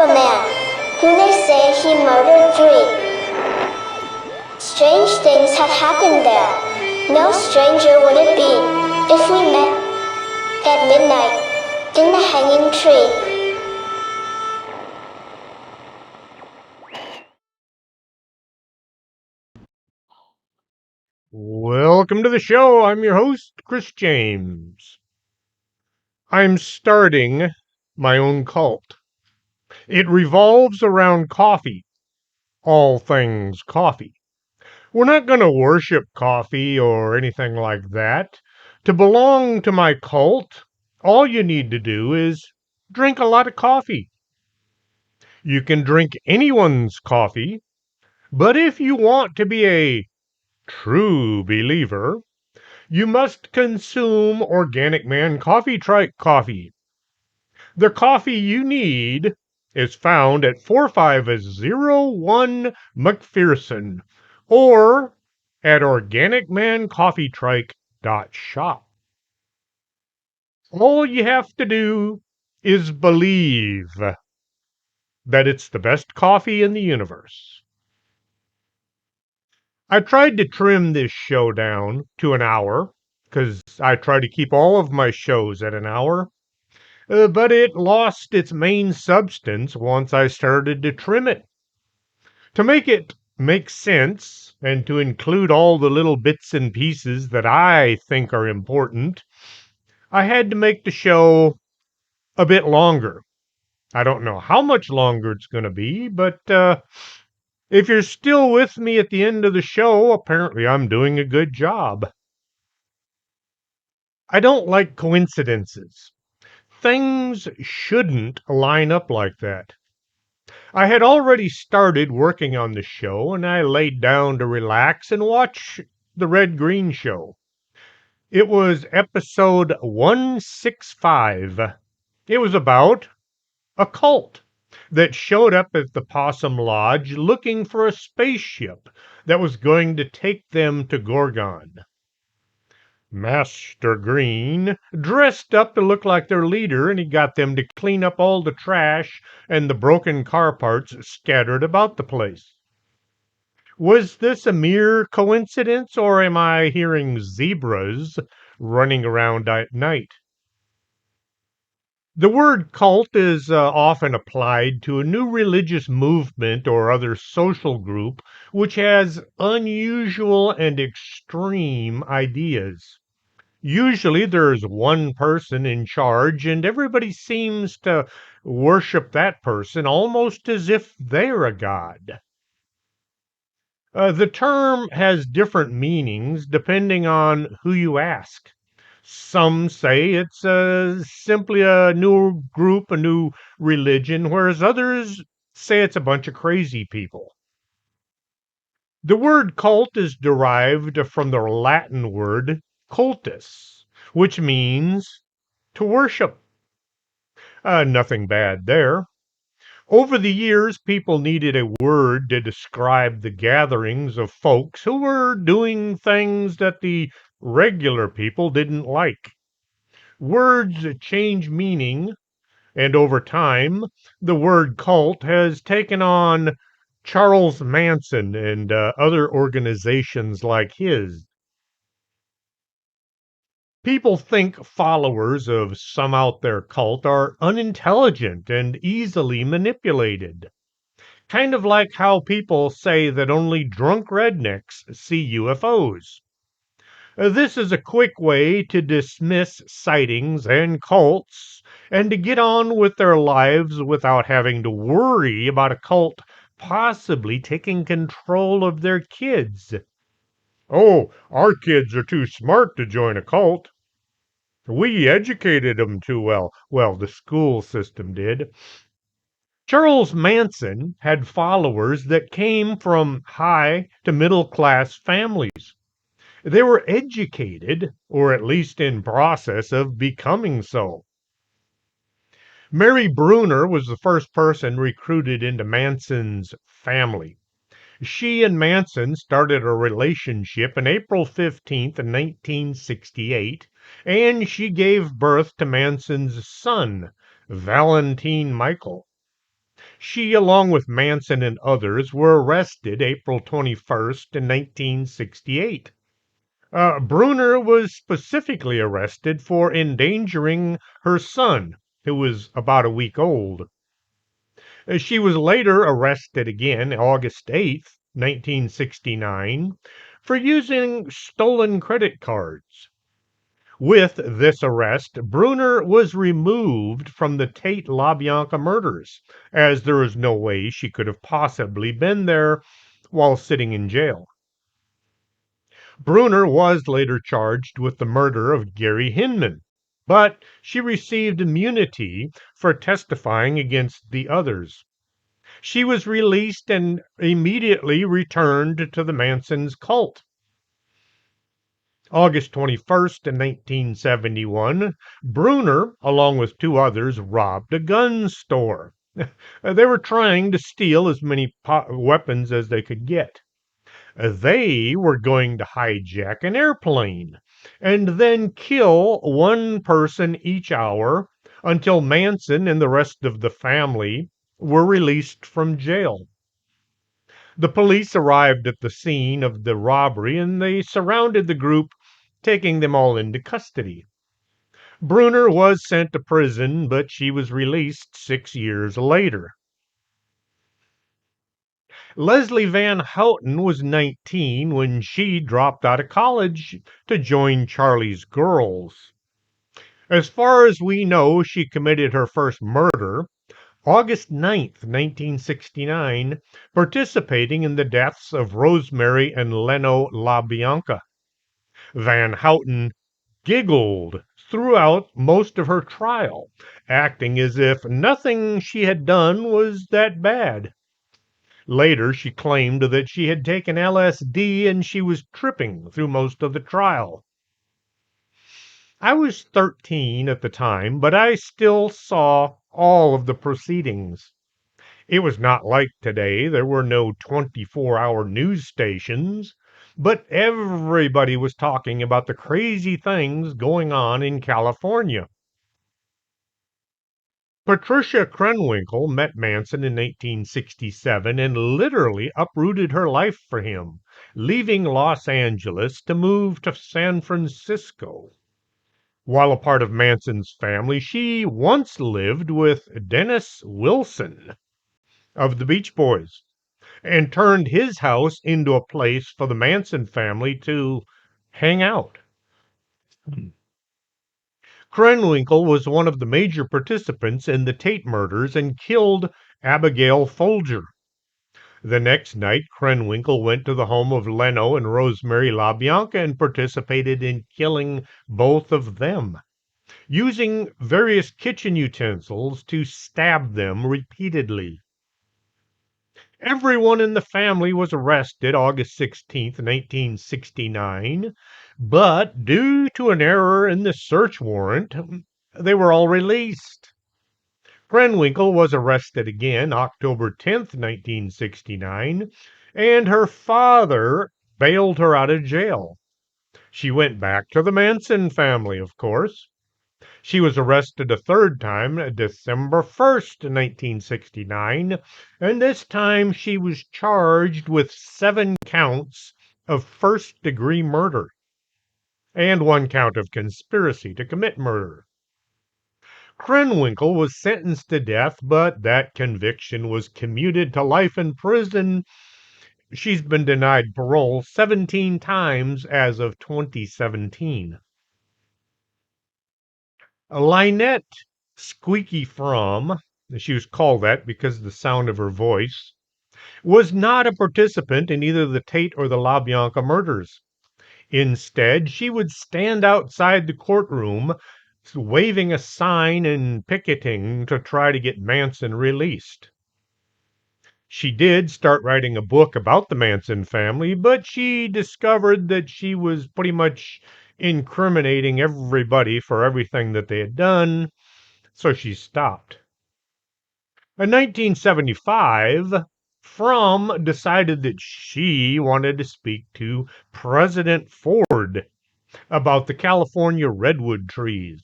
a man, who they say he murdered 3. Strange things have happened there. No stranger would it be if we met at midnight in the hanging tree. Welcome to the show. I'm your host, Chris James. I'm starting my own cult. It revolves around coffee, all things coffee. We're not going to worship coffee or anything like that. To belong to my cult, all you need to do is drink a lot of coffee. You can drink anyone's coffee, but if you want to be a true believer, you must consume Organic Man Coffee Trike coffee. The coffee you need is found at 4501 McPherson or at organicmancoffeetrike.shop. All you have to do is believe that it's the best coffee in the universe. I tried to trim this show down to an hour because I try to keep all of my shows at an hour. But it lost its main substance once I started to trim it. To make it make sense and to include all the little bits and pieces that I think are important, I had to make the show a bit longer. I don't know how much longer it's going to be, but if you're still with me at the end of the show, apparently I'm doing a good job. I don't like coincidences. Things shouldn't line up like that. I had already started working on the show, and I laid down to relax and watch the Red Green Show. It was episode 165. It was about a cult that showed up at the Possum Lodge looking for a spaceship that was going to take them to Gorgon. Master Green dressed up to look like their leader, and he got them to clean up all the trash and the broken car parts scattered about the place. Was this a mere coincidence, or am I hearing zebras running around at night? The word cult is often applied to a new religious movement or other social group which has unusual and extreme ideas. Usually there's one person in charge, and everybody seems to worship that person almost as if they're a god. The term has different meanings depending on who you ask. Some say it's simply a new group, a new religion, whereas others say it's a bunch of crazy people. The word cult is derived from the Latin word cultus, which means to worship. Nothing bad there. Over the years, people needed a word to describe the gatherings of folks who were doing things that the regular people didn't like. Words change meaning, and over time, the word cult has taken on Charles Manson and other organizations like his. People think followers of some out there cult are unintelligent and easily manipulated. Kind of like how people say that only drunk rednecks see UFOs. This is a quick way to dismiss sightings and cults and to get on with their lives without having to worry about a cult possibly taking control of their kids. Oh, our kids are too smart to join a cult. We educated them too well. Well, the school system did. Charles Manson had followers that came from high to middle class families. They were educated, or at least in process of becoming so. Mary Bruner was the first person recruited into Manson's family. She and Manson started a relationship on April 15th, 1968, and she gave birth to Manson's son, Valentine Michael. She, along with Manson and others, were arrested April 21st in 1968. Bruner was specifically arrested for endangering her son, who was about a week old. She was later arrested again August 8th, 1969, for using stolen credit cards. With this arrest, Bruner was removed from the Tate LaBianca murders, as there is no way she could have possibly been there while sitting in jail. Bruner was later charged with the murder of Gary Hinman, but she received immunity for testifying against the others. She was released and immediately returned to the Manson's cult. August 21st, 1971, Bruner, along with two others, robbed a gun store. They were trying to steal as many weapons as they could get. They were going to hijack an airplane and then kill one person each hour until Manson and the rest of the family were released from jail. The police arrived at the scene of the robbery and they surrounded the group, taking them all into custody. Bruner was sent to prison, but she was released 6 years later. Leslie Van Houten was 19 when she dropped out of college to join Charlie's Girls. As far as we know, she committed her first murder August 9th, 1969, participating in the deaths of Rosemary and Leno LaBianca. Van Houten giggled throughout most of her trial, acting as if nothing she had done was that bad. Later, she claimed that she had taken LSD and she was tripping through most of the trial. I was 13 at the time, but I still saw all of the proceedings. It was not like today. There were no 24-hour news stations, but everybody was talking about the crazy things going on in California. Patricia Krenwinkel met Manson in 1867 and literally uprooted her life for him, leaving Los Angeles to move to San Francisco. While a part of Manson's family, she once lived with Dennis Wilson of the Beach Boys and turned his house into a place for the Manson family to hang out. Krenwinkel was one of the major participants in the Tate murders and killed Abigail Folger. The next night, Krenwinkel went to the home of Leno and Rosemary LaBianca and participated in killing both of them, using various kitchen utensils to stab them repeatedly. Everyone in the family was arrested August 16th, 1969, but due to an error in the search warrant, they were all released. Krenwinkel was arrested again October 10th, 1969, and her father bailed her out of jail. She went back to the Manson family, of course. She was arrested a third time, December 1st, 1969, and this time she was charged with 7 counts of first-degree murder and 1 count of conspiracy to commit murder. Krenwinkel was sentenced to death, but that conviction was commuted to life in prison. She's been denied parole 17 times as of 2017. Lynette Squeaky Fromm, she was called that because of the sound of her voice, was not a participant in either the Tate or the LaBianca murders. Instead, she would stand outside the courtroom waving a sign and picketing to try to get Manson released. She did start writing a book about the Manson family, but she discovered that she was pretty much incriminating everybody for everything that they had done, so she stopped. In 1975, Fromm decided that she wanted to speak to President Ford about the California redwood trees.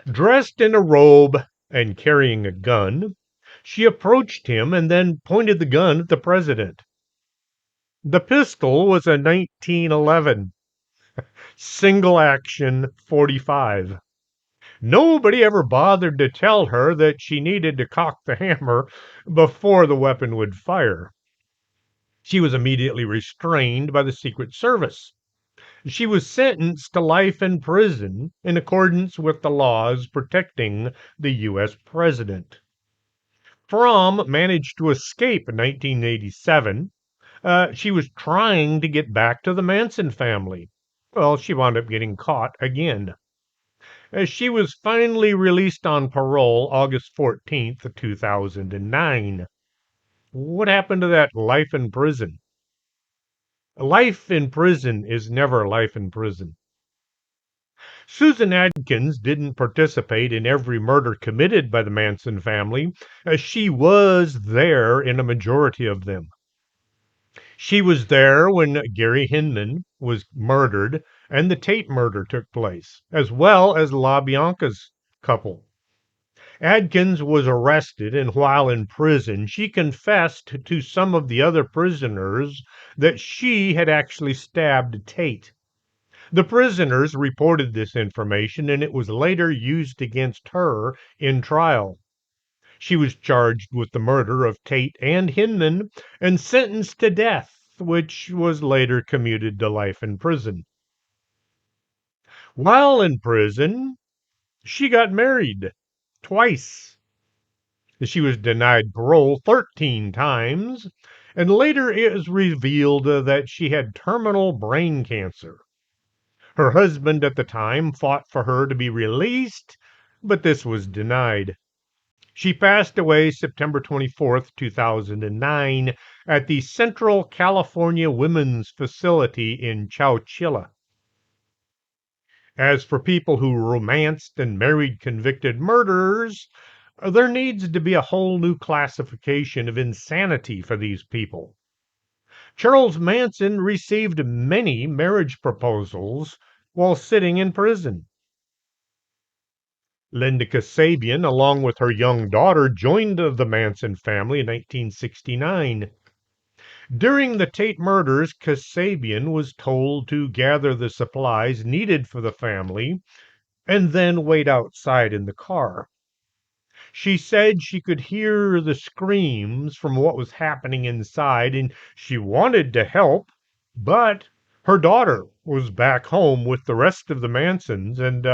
Dressed in a robe and carrying a gun, She approached him and then pointed the gun at the president. The pistol was a 1911 single action 45. Nobody ever bothered to tell her that she needed to cock the hammer before the weapon would fire. She was immediately restrained by the Secret Service. She was sentenced to life in prison in accordance with the laws protecting the U.S. president. Fromm managed to escape in 1987. She was trying to get back to the Manson family. Well, she wound up getting caught again. She was finally released on parole August 14th, 2009. What happened to that life in prison? Life in prison is never life in prison. Susan Adkins didn't participate in every murder committed by the Manson family. She was there in a majority of them. She was there when Gary Hinman was murdered and the Tate murder took place, as well as LaBianca's couple. Adkins was arrested, and while in prison, she confessed to some of the other prisoners that she had actually stabbed Tate. The prisoners reported this information, and it was later used against her in trial. She was charged with the murder of Tate and Hinman and sentenced to death, which was later commuted to life in prison. While in prison, she got married twice. She was denied parole 13 times, and later it was revealed that she had terminal brain cancer. Her husband at the time fought for her to be released, but this was denied. She passed away September 24th, 2009, at the Central California Women's Facility in Chowchilla. As for people who romanced and married convicted murderers, there needs to be a whole new classification of insanity for these people. Charles Manson received many marriage proposals while sitting in prison. Linda Kasabian, along with her young daughter, joined the Manson family in 1969. During the Tate murders, Kasabian was told to gather the supplies needed for the family and then wait outside in the car. She said she could hear the screams from what was happening inside and she wanted to help, but her daughter was back home with the rest of the Mansons and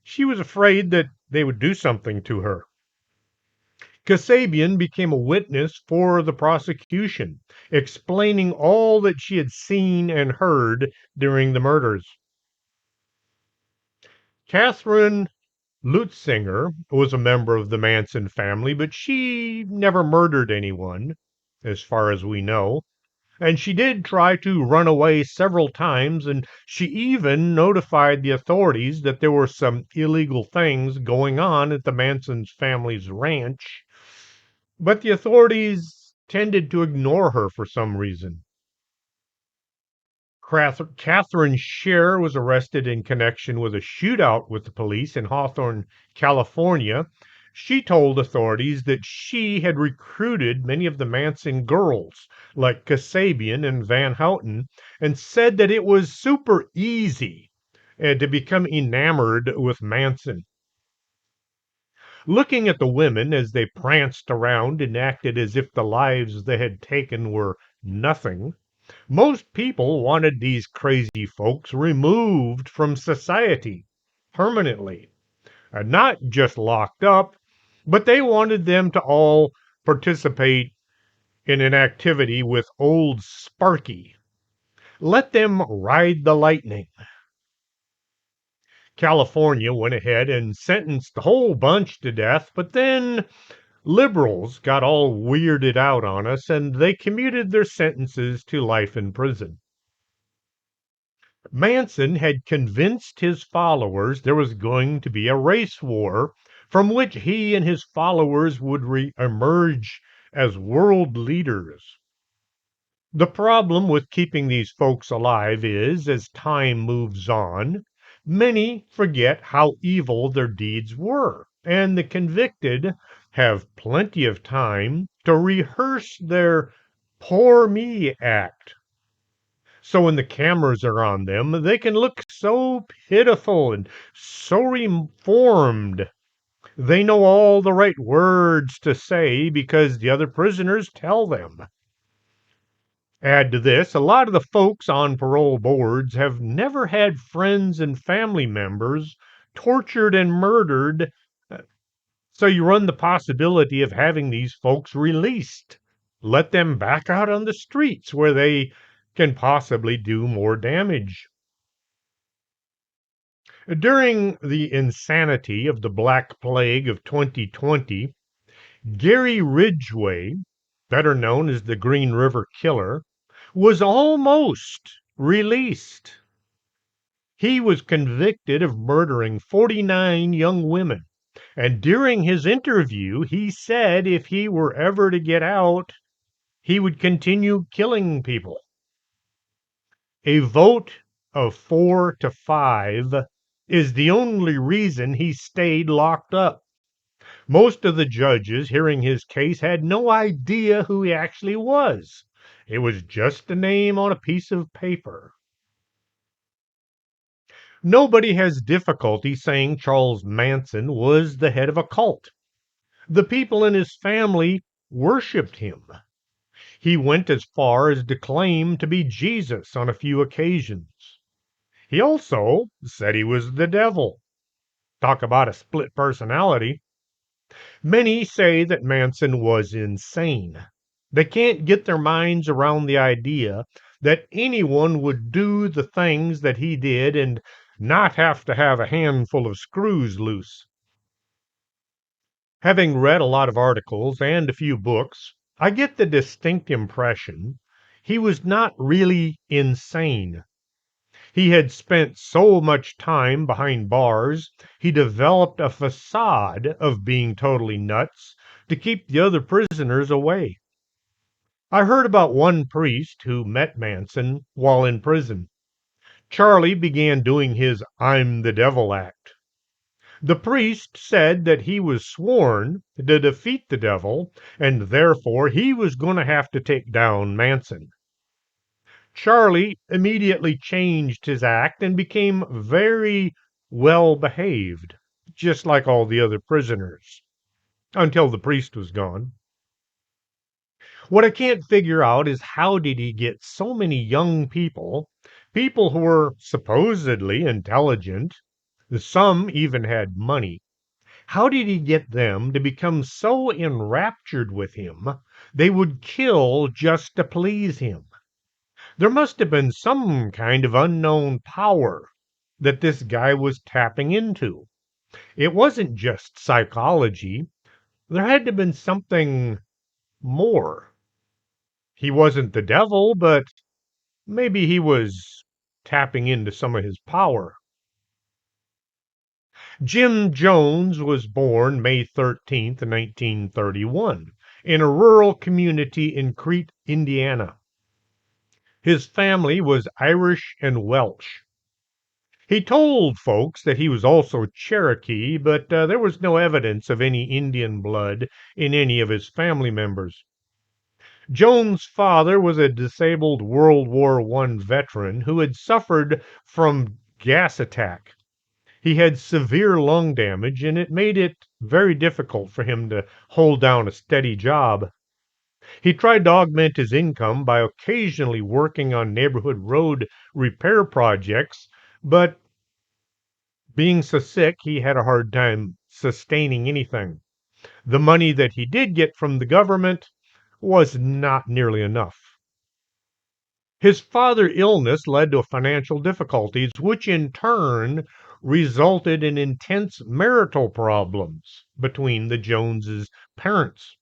she was afraid that they would do something to her. Kasabian became a witness for the prosecution, explaining all that she had seen and heard during the murders. Catherine Lutzinger was a member of the Manson family, but she never murdered anyone, as far as we know. And she did try to run away several times, and she even notified the authorities that there were some illegal things going on at the Manson family's ranch. But the authorities tended to ignore her for some reason. Catherine Scher was arrested in connection with a shootout with the police in Hawthorne, California. She told authorities that she had recruited many of the Manson girls, like Kasabian and Van Houten, and said that it was super easy to become enamored with Manson. Looking at the women as they pranced around and acted as if the lives they had taken were nothing, most people wanted these crazy folks removed from society permanently, not just locked up, but they wanted them to all participate in an activity with old Sparky. Let them ride the lightning. California went ahead and sentenced the whole bunch to death, but then liberals got all weirded out on us and they commuted their sentences to life in prison. Manson had convinced his followers there was going to be a race war from which he and his followers would emerge as world leaders. The problem with keeping these folks alive is, as time moves on, many forget how evil their deeds were. and the convicted have plenty of time to rehearse their poor me act. So when the cameras are on them, they can look so pitiful and so reformed. They know all the right words to say because the other prisoners tell them. Add to this, a lot of the folks on parole boards have never had friends and family members tortured and murdered, so you run the possibility of having these folks released. Let them back out on the streets where they can possibly do more damage. During the insanity of the Black Plague of 2020, Gary Ridgway, better known as the Green River Killer, was almost released. He was convicted of murdering 49 young women. And during his interview, he said if he were ever to get out, he would continue killing people. A vote of 4-5 is the only reason he stayed locked up. Most of the judges hearing his case had no idea who he actually was. It was just a name on a piece of paper. Nobody has difficulty saying Charles Manson was the head of a cult. The people in his family worshiped him. He went as far as to claim to be Jesus on a few occasions. He also said he was the devil. Talk about a split personality. Many say that Manson was insane. They can't get their minds around the idea that anyone would do the things that he did and not have to have a handful of screws loose. Having read a lot of articles and a few books, I get the distinct impression he was not really insane. He had spent so much time behind bars, he developed a facade of being totally nuts to keep the other prisoners away. I heard about one priest who met Manson while in prison. Charlie began doing his I'm the devil act. The priest said that he was sworn to defeat the devil, and therefore he was going to have to take down Manson. Charlie immediately changed his act and became very well behaved, just like all the other prisoners, until the priest was gone. What I can't figure out is how did he get so many young people who were supposedly intelligent, some even had money. How did he get them to become so enraptured with him they would kill just to please him? There must have been some kind of unknown power that this guy was tapping into. It wasn't just psychology. There had to have been something more. He wasn't the devil, but maybe he was tapping into some of his power. Jim Jones was born May 13th, 1931, in a rural community in Crete, Indiana. His family was Irish and Welsh. He told folks that he was also Cherokee, but there was no evidence of any Indian blood in any of his family members. Jones' father was a disabled World War I veteran who had suffered from gas attack. He had severe lung damage, and it made it very difficult for him to hold down a steady job. He tried to augment his income by occasionally working on neighborhood road repair projects, but being so sick, he had a hard time sustaining anything. The money that he did get from the government was not nearly enough. His father's illness led to financial difficulties, which in turn resulted in intense marital problems between the Joneses' parents.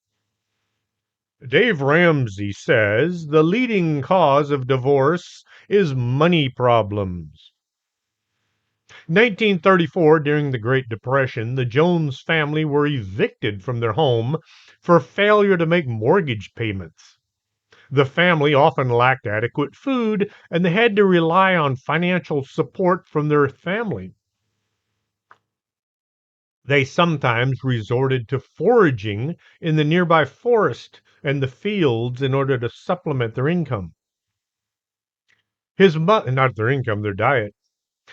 Dave Ramsey says the leading cause of divorce is money problems. 1934, during the Great Depression, the Jones family were evicted from their home for failure to make mortgage payments. The family often lacked adequate food, and they had to rely on financial support from their family. They sometimes resorted to foraging in the nearby forest and the fields in order to supplement their income. Not their income, their diet.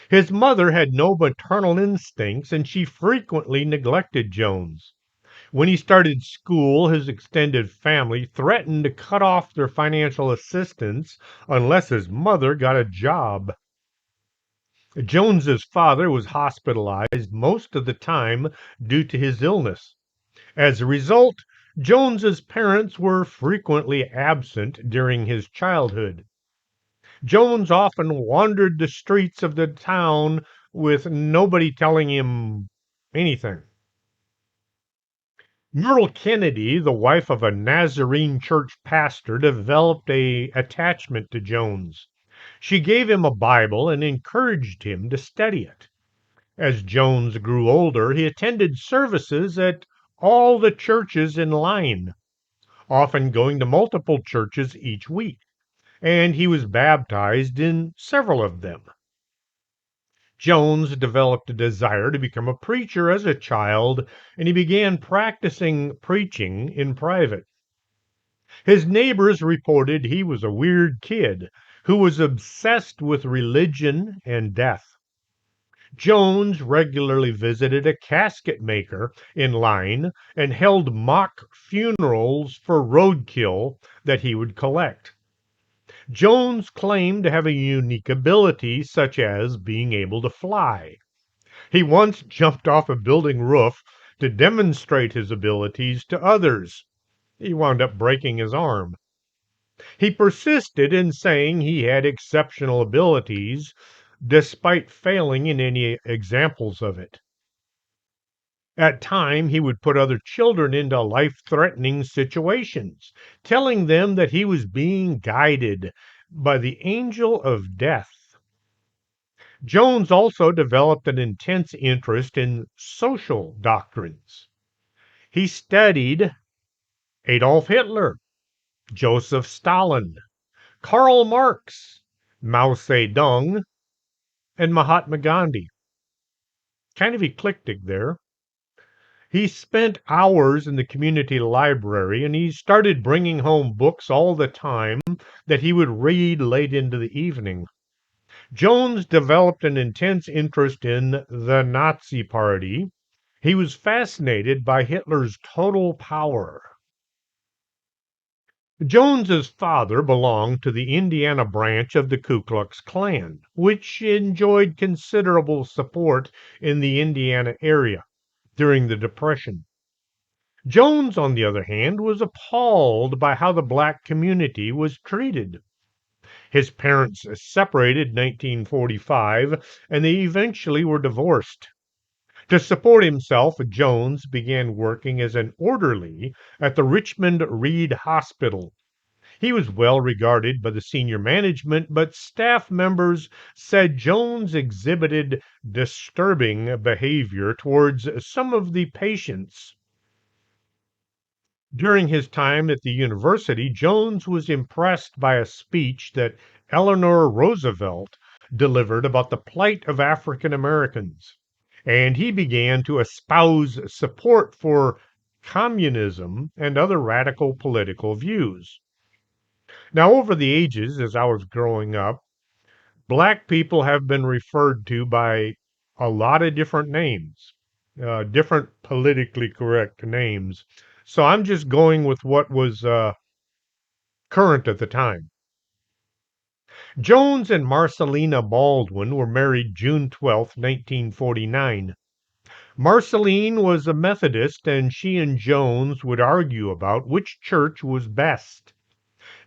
His mother had no maternal instincts and she frequently neglected Jones. When he started school, his extended family threatened to cut off their financial assistance unless his mother got a job. Jones's father was hospitalized most of the time due to his illness. As a result, Jones's parents were frequently absent during his childhood. Jones often wandered the streets of the town with nobody telling him anything. Myrtle Kennedy, the wife of a Nazarene church pastor, developed a attachment to Jones. She gave him a Bible and encouraged him to study it. As Jones grew older, he attended services at all the churches in line, often going to multiple churches each week, and he was baptized in several of them. Jones developed a desire to become a preacher as a child, and he began practicing preaching in private. His neighbors reported he was a weird kid who was obsessed with religion and death. Jones regularly visited a casket maker in line and held mock funerals for roadkill that he would collect. Jones claimed to have a unique ability, such as being able to fly. He once jumped off a building roof to demonstrate his abilities to others. He wound up breaking his arm. He persisted in saying he had exceptional abilities, despite failing in any examples of it. At times, he would put other children into life-threatening situations, telling them that he was being guided by the angel of death. Jones also developed an intense interest in social doctrines. He studied Adolf Hitler, Joseph Stalin, Karl Marx, Mao Zedong, and Mahatma Gandhi. Kind of eclectic there. He spent hours in the community library and he started bringing home books all the time that he would read late into the evening. Jones developed an intense interest in the Nazi Party. He was fascinated by Hitler's total power. Jones's father belonged to the Indiana branch of the Ku Klux Klan, which enjoyed considerable support in the Indiana area during the Depression. Jones, on the other hand, was appalled by how the black community was treated. His parents separated in 1945 and they eventually were divorced. To support himself, Jones began working as an orderly at the Richmond Reed Hospital. He was well regarded by the senior management, but staff members said Jones exhibited disturbing behavior towards some of the patients. During his time at the university, Jones was impressed by a speech that Eleanor Roosevelt delivered about the plight of African Americans, and he began to espouse support for communism and other radical political views. Now, over the ages, as I was growing up, black people have been referred to by a lot of different names, different politically correct names. So I'm just going with what was current at the time. Jones and Marcelina Baldwin were married June 12, 1949. Marceline was a Methodist, and she and Jones would argue about which church was best.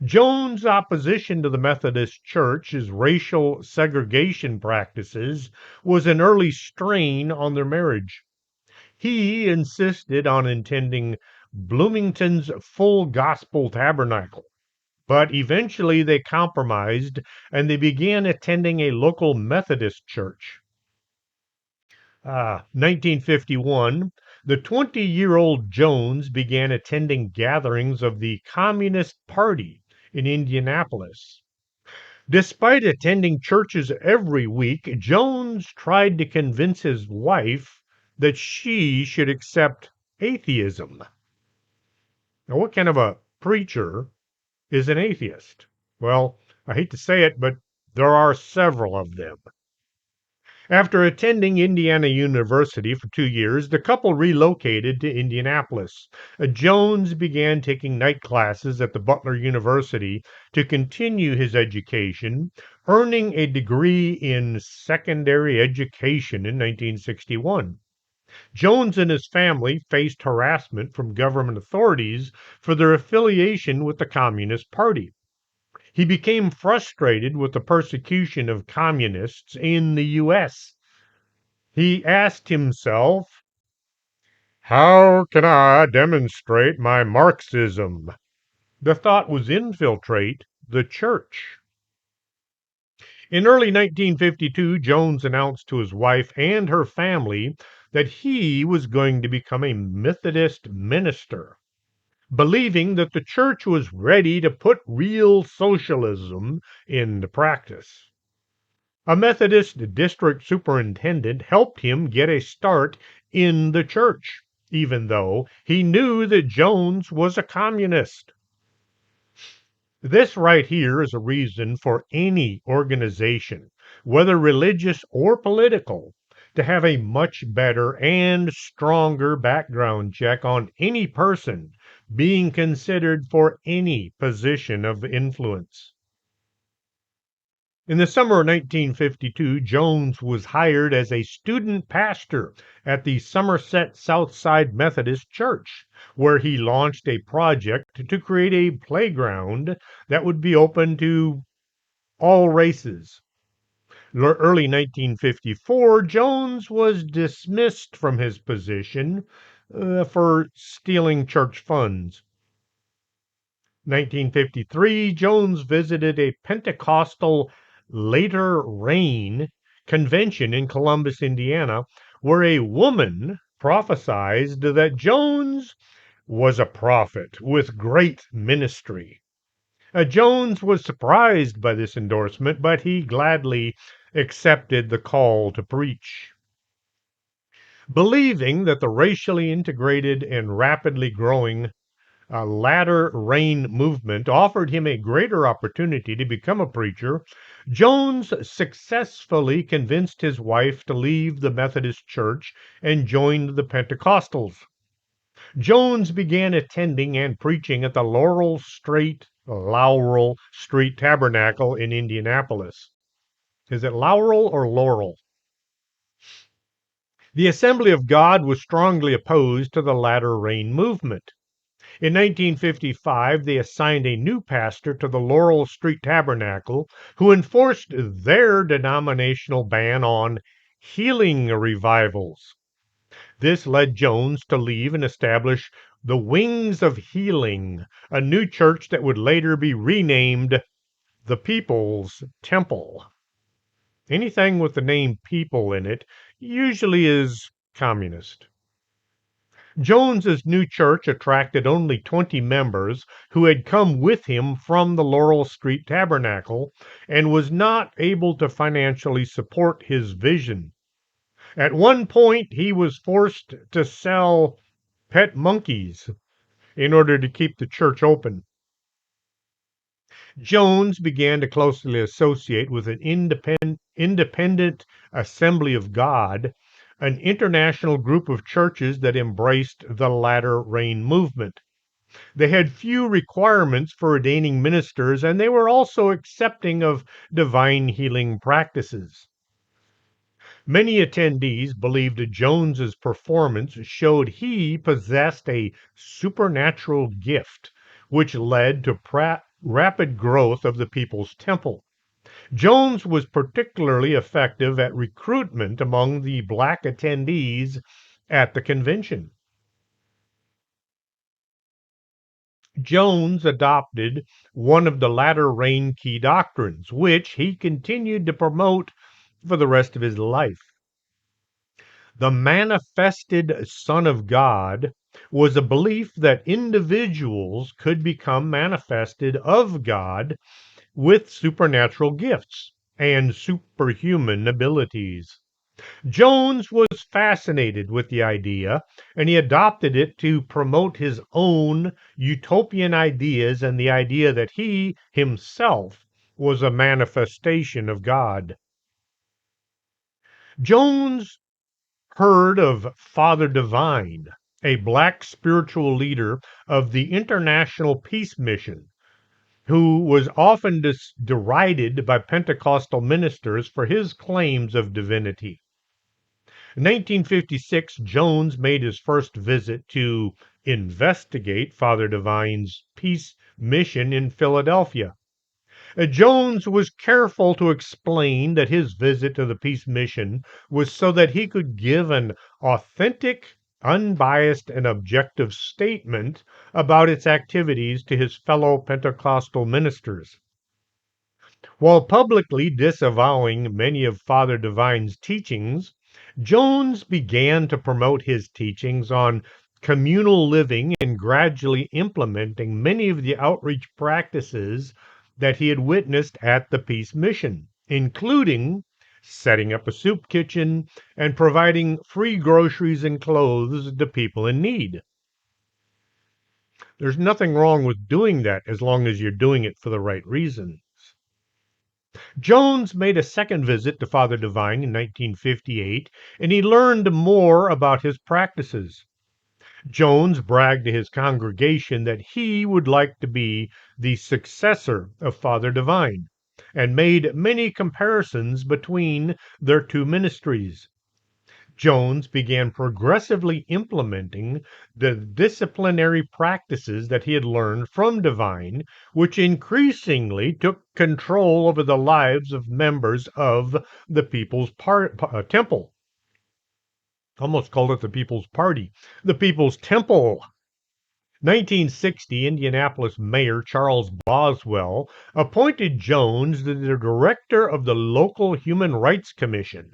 Jones' opposition to the Methodist Church's racial segregation practices was an early strain on their marriage. He insisted on attending Bloomington's Full Gospel Tabernacle, but eventually they compromised and they began attending a local Methodist church. 1951, the 20-year-old Jones began attending gatherings of the Communist Party in Indianapolis. Despite attending churches every week, Jones tried to convince his wife that she should accept atheism. Now, what kind of a preacher is an atheist? Well, I hate to say it, but there are several of them. After attending Indiana University for 2 years, the couple relocated to Indianapolis. Jones began taking night classes at the Butler University to continue his education, earning a degree in secondary education in 1961. Jones and his family faced harassment from government authorities for their affiliation with the Communist Party. He became frustrated with the persecution of communists in the U.S. He asked himself, how can I demonstrate my Marxism? The thought was infiltrate the church. In early 1952, Jones announced to his wife and her family that he was going to become a Methodist minister, believing that the church was ready to put real socialism into practice. A Methodist district superintendent helped him get a start in the church, even though he knew that Jones was a communist. This right here is a reason for any organization, whether religious or political, to have a much better and stronger background check on any person being considered for any position of influence. In the summer of 1952, Jones was hired as a student pastor at the Somerset Southside Methodist Church, where he launched a project to create a playground that would be open to all races. Early 1954, Jones was dismissed from his position for stealing church funds. 1953, Jones visited a Pentecostal Latter Rain convention in Columbus, Indiana, where a woman prophesied that Jones was a prophet with great ministry. Jones was surprised by this endorsement, but he gladly accepted the call to preach. Believing that the racially integrated and rapidly growing latter rain movement offered him a greater opportunity to become a preacher, Jones successfully convinced his wife to leave the Methodist Church and join the Pentecostals. Jones began attending and preaching at the Laurel Street Tabernacle in Indianapolis. Is it Laurel or Laurel? The Assembly of God was strongly opposed to the latter rain movement. In 1955, they assigned a new pastor to the Laurel Street Tabernacle who enforced their denominational ban on healing revivals. This led Jones to leave and establish the Wings of Healing, a new church that would later be renamed the People's Temple. Anything with the name people in it usually is communist. Jones's new church attracted only 20 members who had come with him from the Laurel Street Tabernacle and was not able to financially support his vision. At one point, he was forced to sell pet monkeys in order to keep the church open. Jones began to closely associate with an independent Assembly of God, an international group of churches that embraced the latter rain movement. They had few requirements for ordaining ministers, and they were also accepting of divine healing practices. Many attendees believed Jones's performance showed he possessed a supernatural gift, which led to rapid growth of the People's Temple. Jones was particularly effective at recruitment among the black attendees at the convention. Jones adopted one of the latter rain key doctrines, which he continued to promote for the rest of his life. The manifested Son of God was a belief that individuals could become manifested of God with supernatural gifts and superhuman abilities. Jones was fascinated with the idea, and he adopted it to promote his own utopian ideas and the idea that he himself was a manifestation of God. Jones heard of Father Divine, a black spiritual leader of the International Peace Mission, who was often derided by Pentecostal ministers for his claims of divinity. In 1956, Jones made his first visit to investigate Father Divine's peace mission in Philadelphia. Jones was careful to explain that his visit to the peace mission was so that he could give an authentic, unbiased, and objective statement about its activities to his fellow Pentecostal ministers. While publicly disavowing many of Father Divine's teachings, Jones began to promote his teachings on communal living and gradually implementing many of the outreach practices that he had witnessed at the Peace Mission, including setting up a soup kitchen and providing free groceries and clothes to people in need. There's nothing wrong with doing that as long as you're doing it for the right reason. Jones made a second visit to Father Divine in 1958, and he learned more about his practices. Jones bragged to his congregation that he would like to be the successor of Father Divine, and made many comparisons between their two ministries. Jones began progressively implementing the disciplinary practices that he had learned from Divine, which increasingly took control over the lives of members of the Temple. Almost called it the People's Party. The People's Temple. 1960, Indianapolis Mayor Charles Boswell appointed Jones the director of the local Human Rights Commission.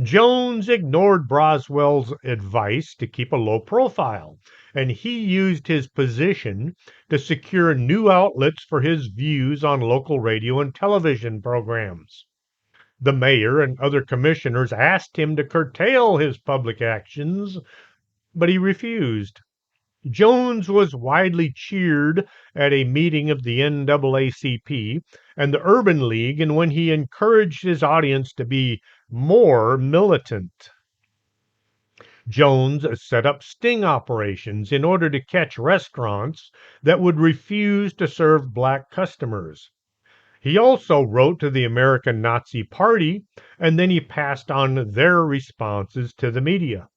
Jones ignored Boswell's advice to keep a low profile, and he used his position to secure new outlets for his views on local radio and television programs. The mayor and other commissioners asked him to curtail his public actions, but he refused. Jones was widely cheered at a meeting of the NAACP and the Urban League, and when he encouraged his audience to be more militant. Jones set up sting operations in order to catch restaurants that would refuse to serve black customers. He also wrote to the American Nazi Party, and then he passed on their responses to the media.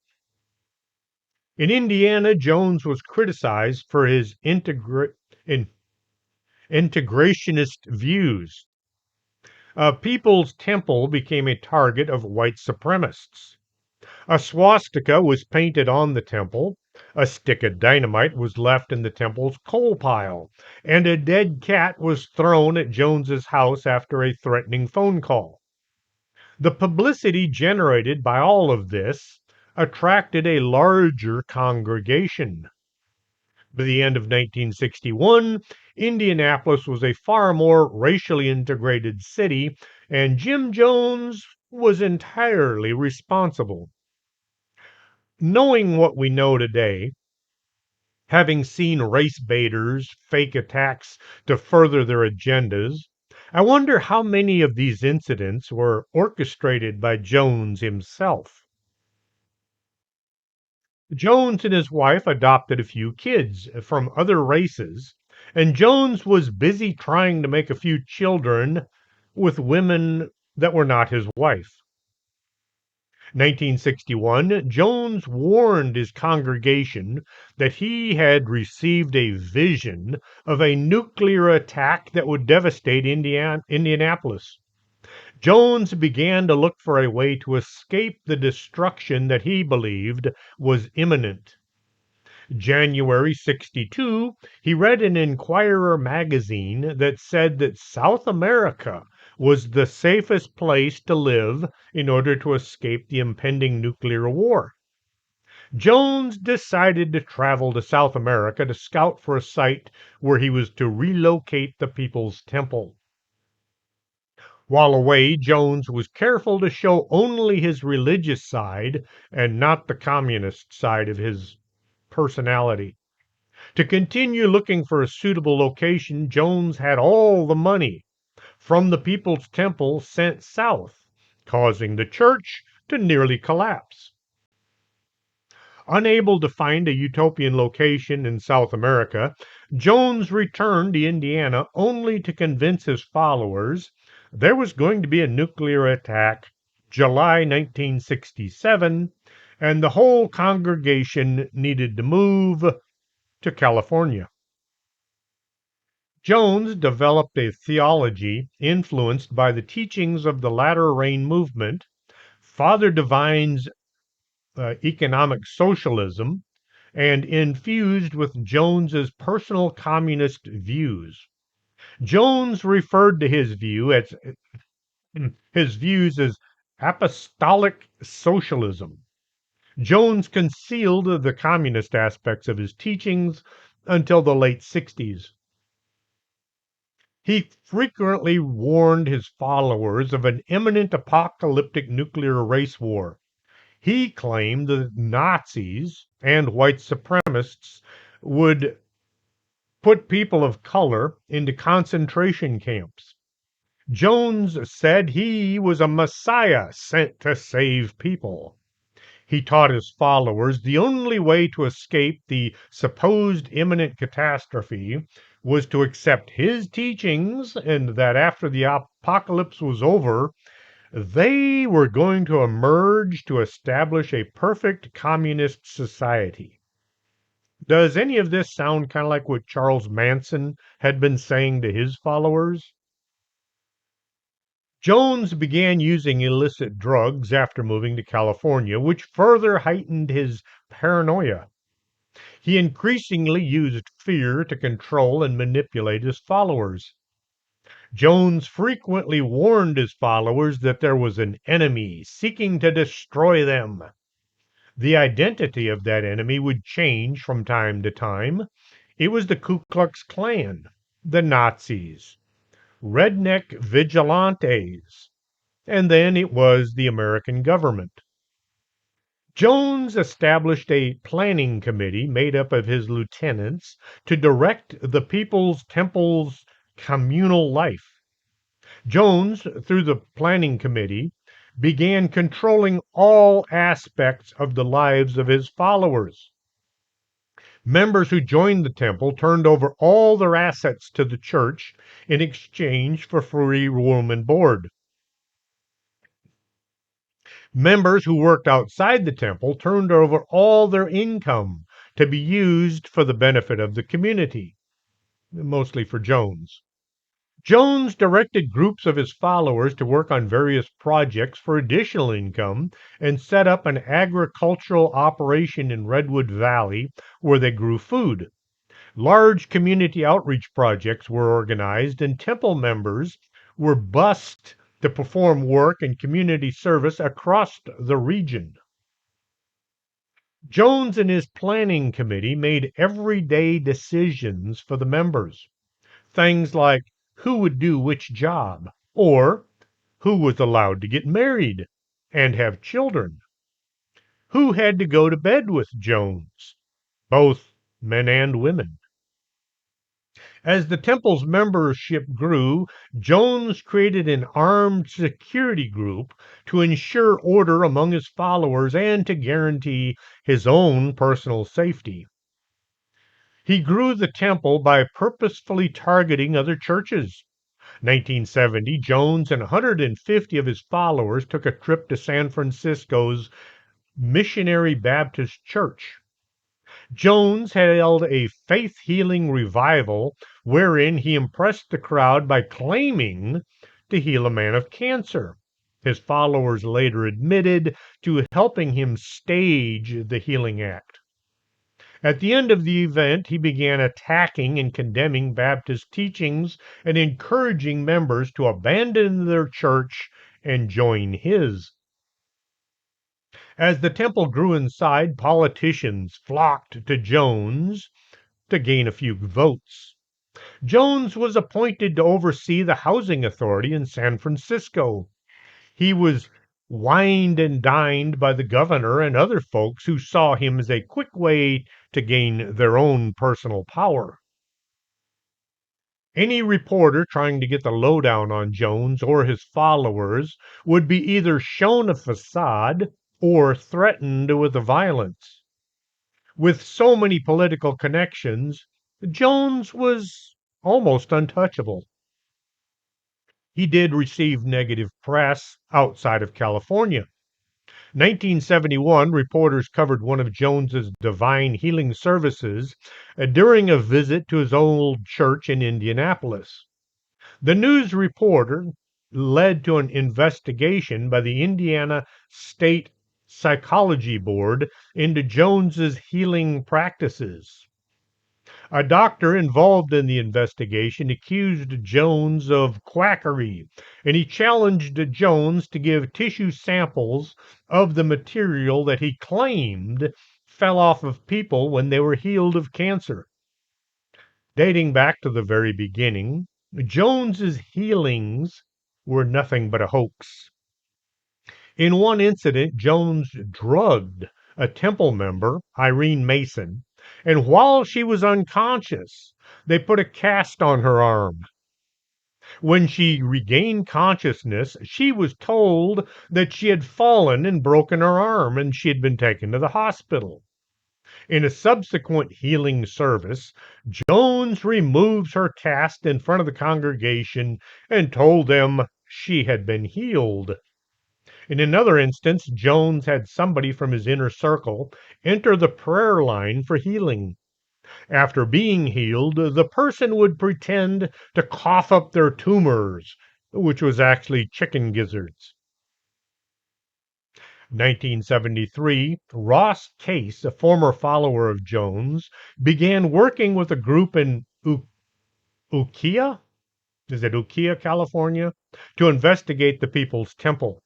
In Indiana, Jones was criticized for his integrationist views. People's Temple became a target of white supremacists. A swastika was painted on the temple, a stick of dynamite was left in the temple's coal pile, and a dead cat was thrown at Jones's house after a threatening phone call. The publicity generated by all of this attracted a larger congregation. By the end of 1961, Indianapolis was a far more racially integrated city, and Jim Jones was entirely responsible. Knowing what we know today, having seen race baiters fake attacks to further their agendas, I wonder how many of these incidents were orchestrated by Jones himself. Jones and his wife adopted a few kids from other races, and Jones was busy trying to make a few children with women that were not his wife. 1961, Jones warned his congregation that he had received a vision of a nuclear attack that would devastate Indianapolis. Jones began to look for a way to escape the destruction that he believed was imminent. January 62, he read an Inquirer magazine that said that South America was the safest place to live in order to escape the impending nuclear war. Jones decided to travel to South America to scout for a site where he was to relocate the People's Temple. While away, Jones was careful to show only his religious side and not the communist side of his personality. To continue looking for a suitable location, Jones had all the money from the People's Temple sent south, causing the church to nearly collapse. Unable to find a utopian location in South America, Jones returned to Indiana only to convince his followers there was going to be a nuclear attack July 1967, and the whole congregation needed to move to California. Jones developed a theology influenced by the teachings of the Latter Rain movement, Father Divine's economic socialism, and infused with Jones's personal communist views. Jones referred to his views as apostolic socialism. Jones concealed the communist aspects of his teachings until the late 60s. He frequently warned his followers of an imminent apocalyptic nuclear race war. He claimed that Nazis and white supremacists would put people of color into concentration camps. Jones said he was a messiah sent to save people. He taught his followers the only way to escape the supposed imminent catastrophe was to accept his teachings, and that after the apocalypse was over, they were going to emerge to establish a perfect communist society. Does any of this sound kind of like what Charles Manson had been saying to his followers? Jones began using illicit drugs after moving to California, which further heightened his paranoia. He increasingly used fear to control and manipulate his followers. Jones frequently warned his followers that there was an enemy seeking to destroy them. The identity of that enemy would change from time to time. It was the Ku Klux Klan, the Nazis, redneck vigilantes, and then it was the American government. Jones established a planning committee made up of his lieutenants to direct the People's Temple's communal life. Jones, through the planning committee, began controlling all aspects of the lives of his followers. Members who joined the temple turned over all their assets to the church in exchange for free room and board. Members who worked outside the temple turned over all their income to be used for the benefit of the community, mostly for Jones. Jones directed groups of his followers to work on various projects for additional income and set up an agricultural operation in Redwood Valley where they grew food. Large community outreach projects were organized, and temple members were bused to perform work and community service across the region. Jones and his planning committee made everyday decisions for the members. Things like who would do which job, or who was allowed to get married and have children, who had to go to bed with Jones, both men and women. As the temple's membership grew, Jones created an armed security group to ensure order among his followers and to guarantee his own personal safety. He grew the temple by purposefully targeting other churches. 1970, Jones and 150 of his followers took a trip to San Francisco's Missionary Baptist Church. Jones held a faith healing revival wherein he impressed the crowd by claiming to heal a man of cancer. His followers later admitted to helping him stage the healing act. At the end of the event, he began attacking and condemning Baptist teachings and encouraging members to abandon their church and join his. As the temple grew inside, politicians flocked to Jones to gain a few votes. Jones was appointed to oversee the housing authority in San Francisco. He was wined and dined by the governor and other folks who saw him as a quick way to gain their own personal power. Any reporter trying to get the lowdown on Jones or his followers would be either shown a facade or threatened with violence. With so many political connections, Jones was almost untouchable. He did receive negative press outside of California. 1971, reporters covered one of Jones's divine healing services during a visit to his old church in Indianapolis. The news reporter led to an investigation by the Indiana State Psychology Board into Jones's healing practices. A doctor involved in the investigation accused Jones of quackery, and he challenged Jones to give tissue samples of the material that he claimed fell off of people when they were healed of cancer. Dating back to the very beginning, Jones's healings were nothing but a hoax. In one incident, Jones drugged a temple member, Irene Mason, and while she was unconscious, they put a cast on her arm. When she regained consciousness, she was told that she had fallen and broken her arm and she had been taken to the hospital. In a subsequent healing service, Jones removes her cast in front of the congregation and told them she had been healed. In another instance, Jones had somebody from his inner circle enter the prayer line for healing. After being healed, the person would pretend to cough up their tumors, which was actually chicken gizzards. 1973, Ross Case, a former follower of Jones, began working with a group in Ukiah, California, to investigate the People's Temple.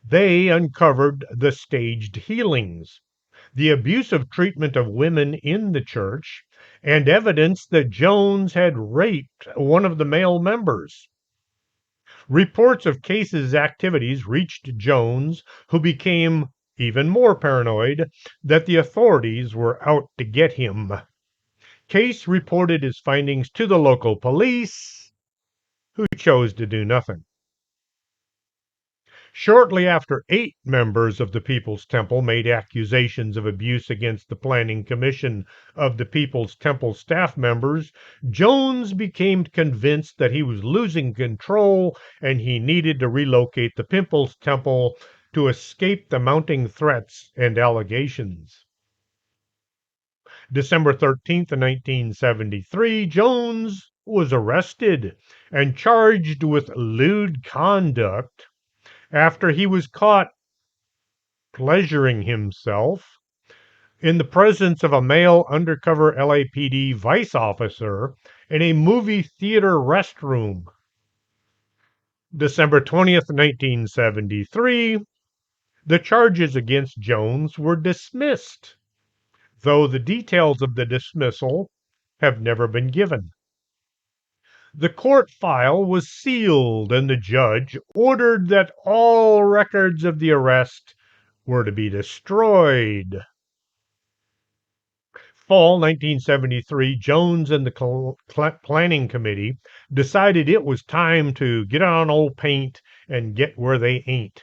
They uncovered the staged healings, the abusive treatment of women in the church, and evidence that Jones had raped one of the male members. Reports of Case's activities reached Jones, who became even more paranoid that the authorities were out to get him. Case reported his findings to the local police, who chose to do nothing. Shortly after 8 members of the People's Temple made accusations of abuse against the Planning Commission of the People's Temple staff members, Jones became convinced that he was losing control and he needed to relocate the People's Temple to escape the mounting threats and allegations. December 13th, 1973, Jones was arrested and charged with lewd conduct after he was caught pleasuring himself in the presence of a male undercover LAPD vice officer in a movie theater restroom. December 20th, 1973, the charges against Jones were dismissed, though the details of the dismissal have never been given. The court file was sealed, and the judge ordered that all records of the arrest were to be destroyed. Fall 1973, Jones and the planning committee decided it was time to get on old paint and get where they ain't,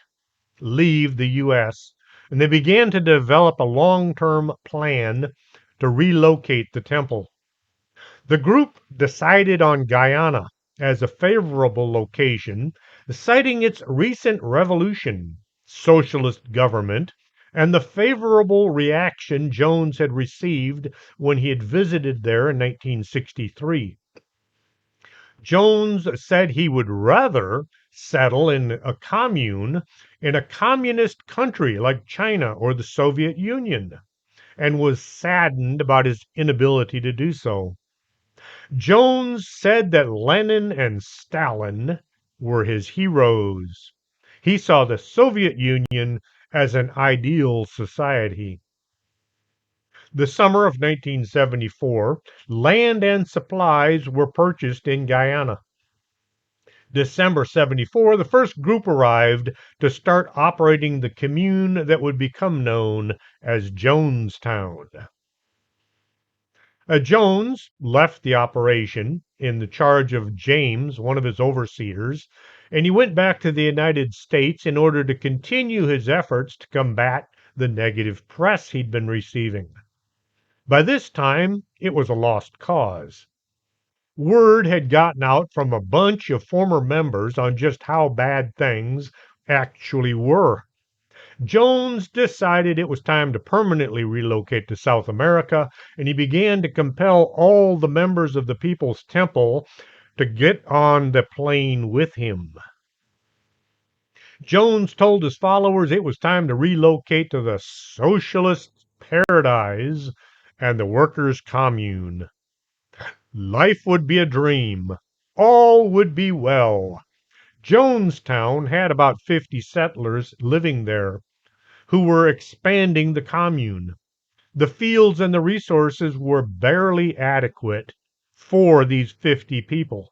leave the U.S., and they began to develop a long-term plan to relocate the temple. The group decided on Guyana as a favorable location, citing its recent revolution, socialist government, and the favorable reaction Jones had received when he had visited there in 1963. Jones said he would rather settle in a commune in a communist country like China or the Soviet Union, and was saddened about his inability to do so. Jones said that Lenin and Stalin were his heroes. He saw the Soviet Union as an ideal society. The summer of 1974, land and supplies were purchased in Guyana. December 74, the first group arrived to start operating the commune that would become known as Jonestown. Jones left the operation in the charge of James, one of his overseers, and he went back to the United States in order to continue his efforts to combat the negative press he'd been receiving. By this time, it was a lost cause. Word had gotten out from a bunch of former members on just how bad things actually were. Jones decided it was time to permanently relocate to South America, and he began to compel all the members of the People's Temple to get on the plane with him. Jones told his followers it was time to relocate to the socialist paradise and the workers' commune. Life would be a dream. All would be well. Jonestown had about 50 settlers living there who were expanding the commune. The fields and the resources were barely adequate for these 50 people.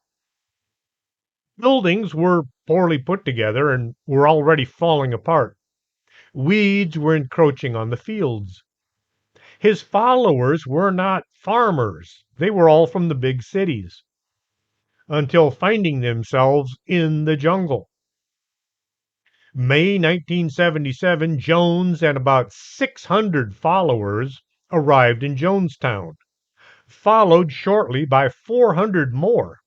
Buildings were poorly put together and were already falling apart. Weeds were encroaching on the fields. His followers were not farmers. They were all from the big cities, until finding themselves in the jungle. May 1977, Jones and about 600 followers arrived in Jonestown, followed shortly by 400 more,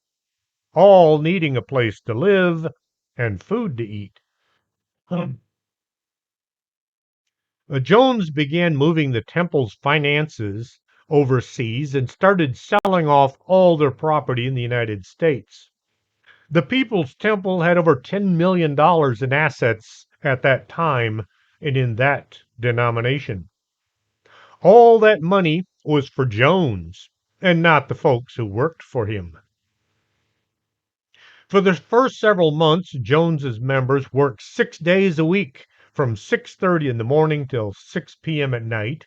all needing a place to live and food to eat. Jones began moving the temple's finances overseas and started selling off all their property in the United States. The People's Temple had over $10 million in assets at that time and in that denomination. All that money was for Jones and not the folks who worked for him. For the first several months, Jones's members worked 6 days a week from 6:30 in the morning till 6 p.m. at night.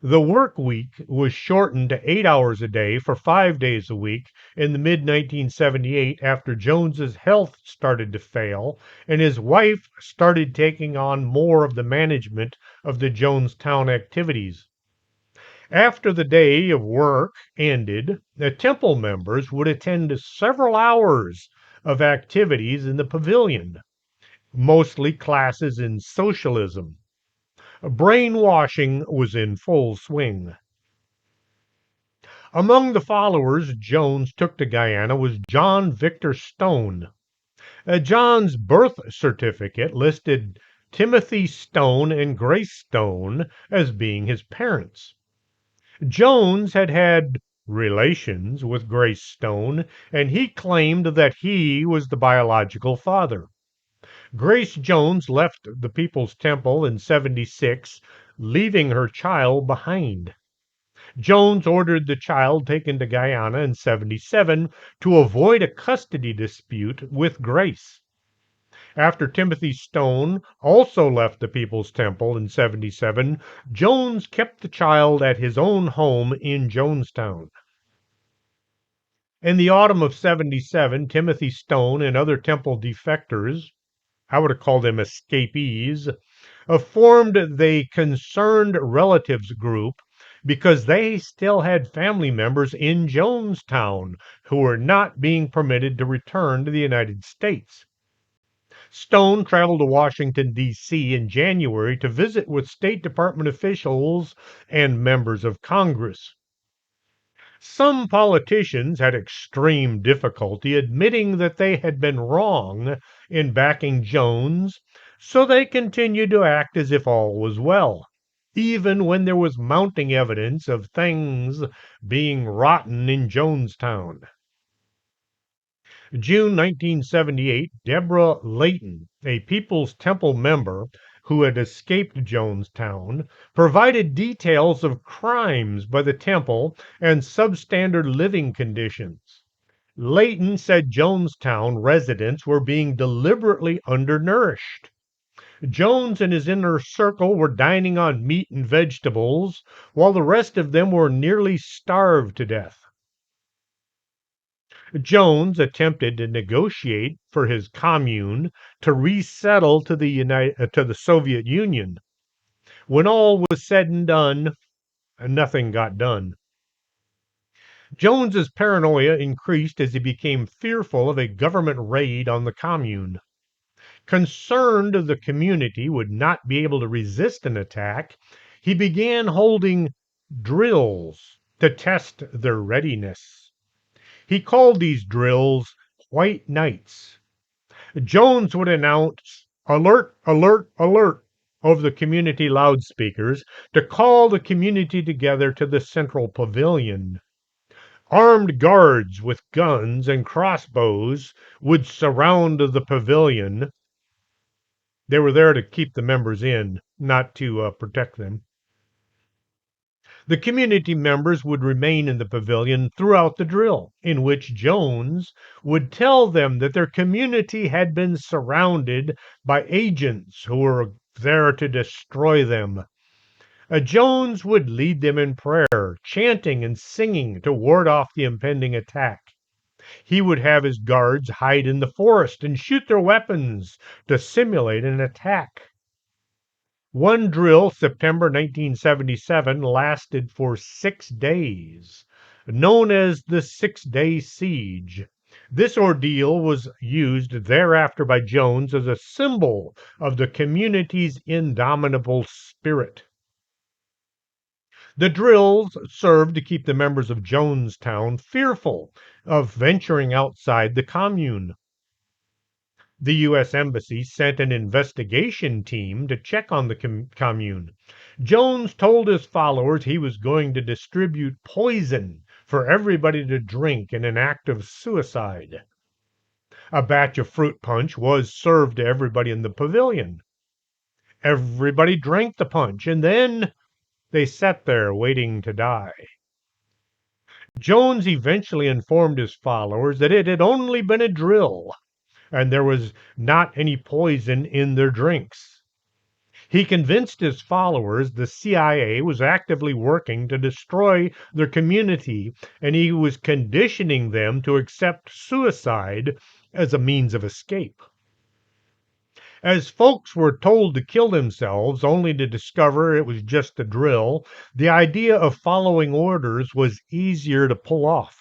The work week was shortened to 8 hours a day for 5 days a week in the mid-1978 after Jones's health started to fail and his wife started taking on more of the management of the Jonestown activities. After the day of work ended, the temple members would attend several hours of activities in the pavilion, mostly classes in socialism. Brainwashing was in full swing. Among the followers Jones took to Guyana was John Victor Stone. John's birth certificate listed Timothy Stone and Grace Stone as being his parents. Jones had had relations with Grace Stone, and he claimed that he was the biological father. Grace Jones left the People's Temple in 76, leaving her child behind. Jones ordered the child taken to Guyana in 77 to avoid a custody dispute with Grace. After Timothy Stone also left the People's Temple in 77, Jones kept the child at his own home in Jonestown. In the autumn of 77, Timothy Stone and other temple defectors, I would have called them escapees, formed the Concerned Relatives Group because they still had family members in Jonestown who were not being permitted to return to the United States. Stone traveled to Washington, D.C. in January to visit with State Department officials and members of Congress. Some politicians had extreme difficulty admitting that they had been wrong in backing Jones, so they continued to act as if all was well, even when there was mounting evidence of things being rotten in Jonestown. June 1978, Deborah Layton, a People's Temple member who had escaped Jonestown, provided details of crimes by the temple and substandard living conditions. Layton said Jonestown residents were being deliberately undernourished. Jones and his inner circle were dining on meat and vegetables, while the rest of them were nearly starved to death. Jones attempted to negotiate for his commune to resettle to the Soviet Union. When all was said and done, nothing got done. Jones's paranoia increased as he became fearful of a government raid on the commune. Concerned the community would not be able to resist an attack, he began holding drills to test their readiness. He called these drills White Nights. Jones would announce, "Alert, alert, alert," over the community loudspeakers to call the community together to the central pavilion. Armed guards with guns and crossbows would surround the pavilion. They were there to keep the members in, not to protect them. The community members would remain in the pavilion throughout the drill, in which Jones would tell them that their community had been surrounded by agents who were there to destroy them. Jones would lead them in prayer, chanting and singing to ward off the impending attack. He would have his guards hide in the forest and shoot their weapons to simulate an attack. One drill, September 1977, lasted for 6 days, known as the Six-Day Siege. This ordeal was used thereafter by Jones as a symbol of the community's indomitable spirit. The drills served to keep the members of Jonestown fearful of venturing outside the commune. The U.S. Embassy sent an investigation team to check on the commune. Jones told his followers he was going to distribute poison for everybody to drink in an act of suicide. A batch of fruit punch was served to everybody in the pavilion. Everybody drank the punch, and then they sat there waiting to die. Jones eventually informed his followers that it had only been a drill, and there was not any poison in their drinks. He convinced his followers the CIA was actively working to destroy their community, and he was conditioning them to accept suicide as a means of escape. As folks were told to kill themselves only to discover it was just a drill, the idea of following orders was easier to pull off.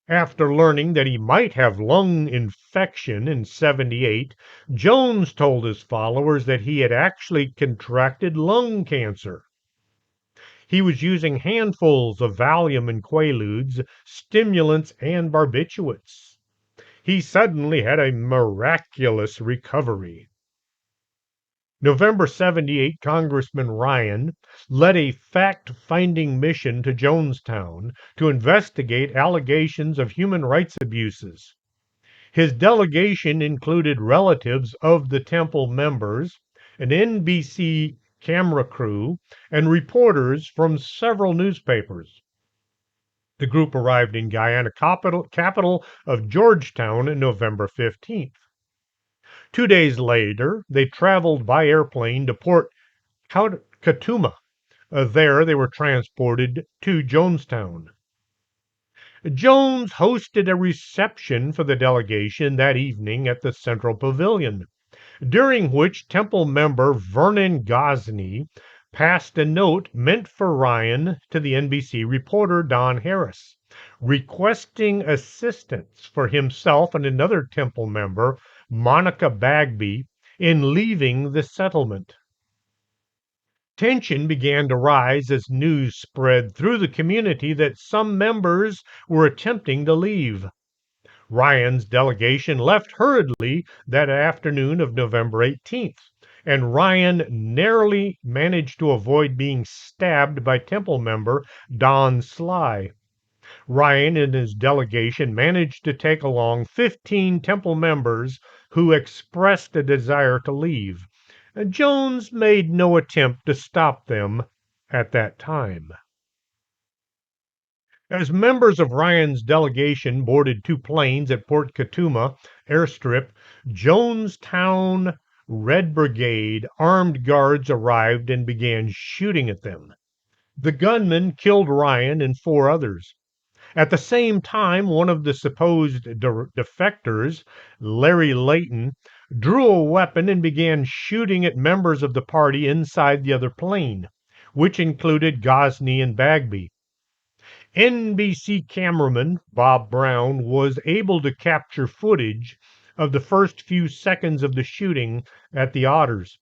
After learning that he might have lung infection in '78, Jones told his followers that he had actually contracted lung cancer. He was using handfuls of Valium and Quaaludes, stimulants, and barbiturates. He suddenly had a miraculous recovery. November '78, Congressman Ryan led a fact-finding mission to Jonestown to investigate allegations of human rights abuses. His delegation included relatives of the temple members, an NBC camera crew, and reporters from several newspapers. The group arrived in Guyana capital of Georgetown on November 15th. 2 days later, they traveled by airplane to Port Katooma. There, they were transported to Jonestown. Jones hosted a reception for the delegation that evening at the Central Pavilion, during which Temple member Vernon Gosney passed a note meant for Ryan to the NBC reporter Don Harris, requesting assistance for himself and another Temple member, Monica Bagby, in leaving the settlement. Tension began to rise as news spread through the community that some members were attempting to leave. Ryan's delegation left hurriedly that afternoon of November 18th, and Ryan narrowly managed to avoid being stabbed by Temple member Don Sly. Ryan and his delegation managed to take along 15 Temple members who expressed a desire to leave. Jones made no attempt to stop them at that time. As members of Ryan's delegation boarded 2 planes at Port Katooma airstrip, Jonestown Red Brigade armed guards arrived and began shooting at them. The gunman killed Ryan and four others. At the same time, one of the supposed defectors, Larry Layton, drew a weapon and began shooting at members of the party inside the other plane, which included Gosney and Bagby. NBC cameraman Bob Brown was able to capture footage of the first few seconds of the shooting at the Otters,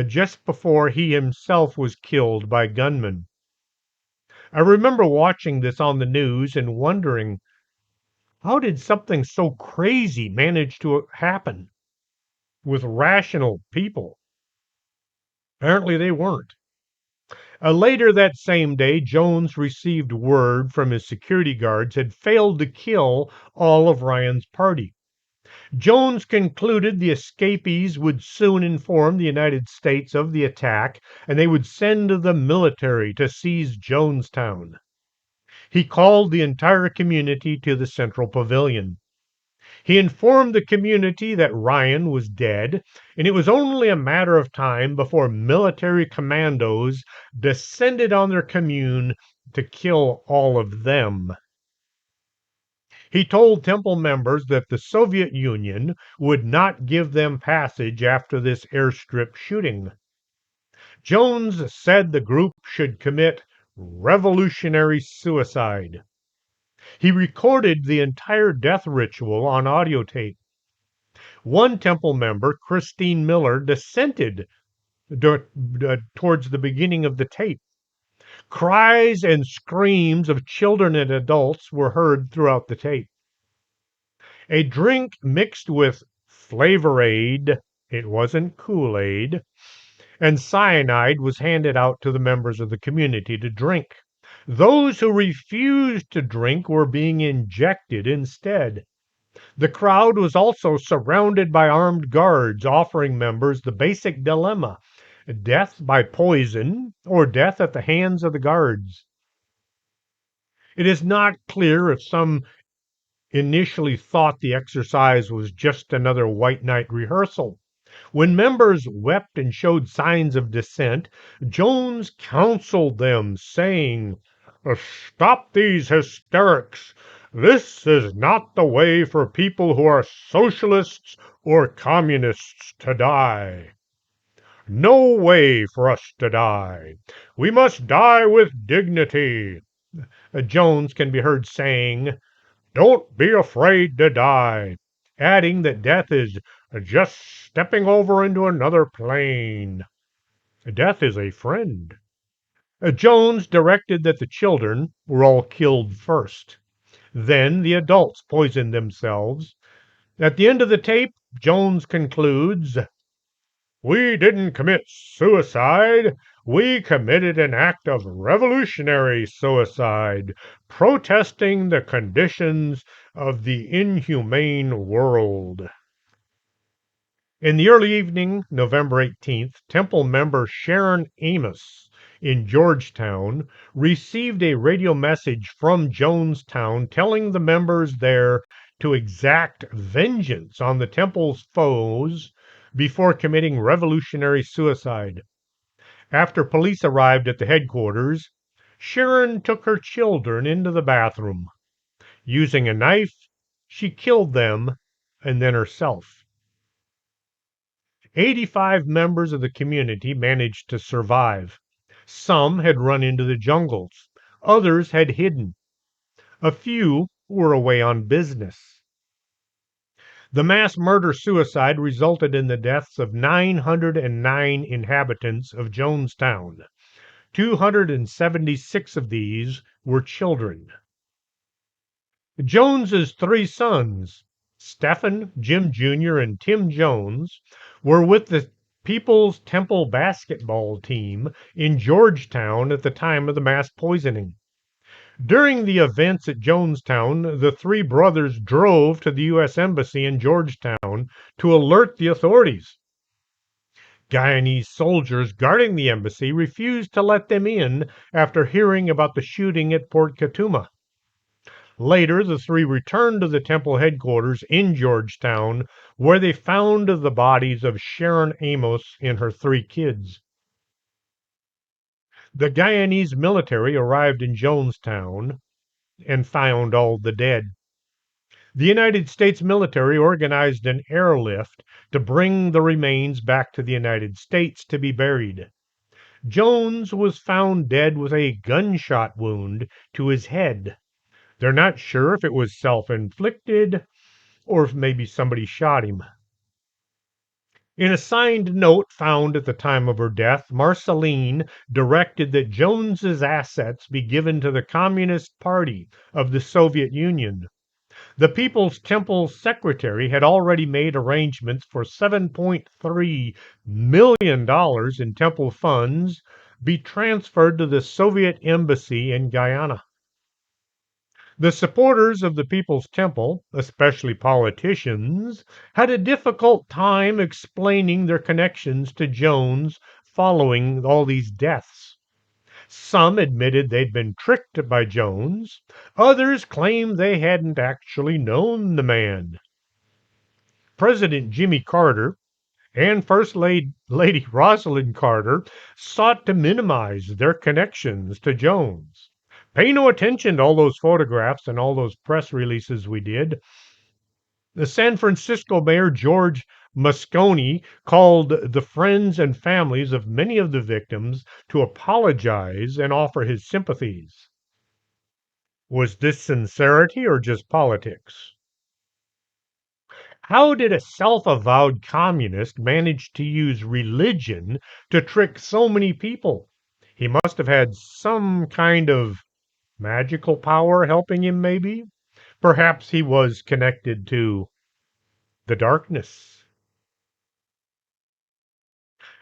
just before he himself was killed by gunmen. I remember watching this on the news and wondering, how did something so crazy manage to happen with rational people? Apparently they weren't. Later that same day, Jones received word from his security guards had failed to kill all of Ryan's party. Jones concluded the escapees would soon inform the United States of the attack, and they would send the military to seize Jonestown. He called the entire community to the Central Pavilion. He informed the community that Ryan was dead, and it was only a matter of time before military commandos descended on their commune to kill all of them. He told Temple members that the Soviet Union would not give them passage after this airstrip shooting. Jones said the group should commit revolutionary suicide. He recorded the entire death ritual on audio tape. One Temple member, Christine Miller, dissented towards the beginning of the tape. Cries and screams of children and adults were heard throughout the tape. A drink mixed with Flavor Aid, it wasn't Kool-Aid, and cyanide was handed out to the members of the community to drink. Those who refused to drink were being injected instead. The crowd was also surrounded by armed guards, offering members the basic dilemma: death by poison or death at the hands of the guards. It is not clear if some initially thought the exercise was just another white night rehearsal. When members wept and showed signs of dissent, Jones counseled them, saying, "Stop these hysterics. This is not the way for people who are socialists or communists to die. No way for us to die. We must die with dignity." Jones can be heard saying, "Don't be afraid to die," adding that death is just stepping over into another plane. Death is a friend. Jones directed that the children were all killed first. Then the adults poisoned themselves. At the end of the tape, Jones concludes, "We didn't commit suicide. We committed an act of revolutionary suicide, protesting the conditions of the inhumane world." In the early evening, November 18th, Temple member Sharon Amos in Georgetown received a radio message from Jonestown telling the members there to exact vengeance on the Temple's foes before committing revolutionary suicide. After police arrived at the headquarters, Sharon took her children into the bathroom. Using a knife, she killed them and then herself. 85 members of the community managed to survive. Some had run into the jungles. Others had hidden. A few were away on business. The mass murder-suicide resulted in the deaths of 909 inhabitants of Jonestown. 276 of these were children. Jones's three sons, Stephen, Jim Jr., and Tim Jones, were with the People's Temple basketball team in Georgetown at the time of the mass poisoning. During the events at Jonestown, the three brothers drove to the U.S. Embassy in Georgetown to alert the authorities. Guyanese soldiers guarding the embassy refused to let them in after hearing about the shooting at Port Katuma. Later, the three returned to the temple headquarters in Georgetown, where they found the bodies of Sharon Amos and her three kids. The Guyanese military arrived in Jonestown and found all the dead. The United States military organized an airlift to bring the remains back to the United States to be buried. Jones was found dead with a gunshot wound to his head. They're not sure if it was self-inflicted or if maybe somebody shot him. In a signed note found at the time of her death, Marceline directed that Jones's assets be given to the Communist Party of the Soviet Union. The People's Temple secretary had already made arrangements for $7.3 million in temple funds be transferred to the Soviet embassy in Guyana. The supporters of the People's Temple, especially politicians, had a difficult time explaining their connections to Jones following all these deaths. Some admitted they'd been tricked by Jones. Others claimed they hadn't actually known the man. President Jimmy Carter and First Lady Rosalind Carter sought to minimize their connections to Jones. Pay no attention to all those photographs and all those press releases we did. The San Francisco Mayor George Moscone called the friends and families of many of the victims to apologize and offer his sympathies. Was this sincerity or just politics? How did a self-avowed communist manage to use religion to trick so many people? He must have had some kind of magical power helping him, maybe? Perhaps he was connected to the darkness.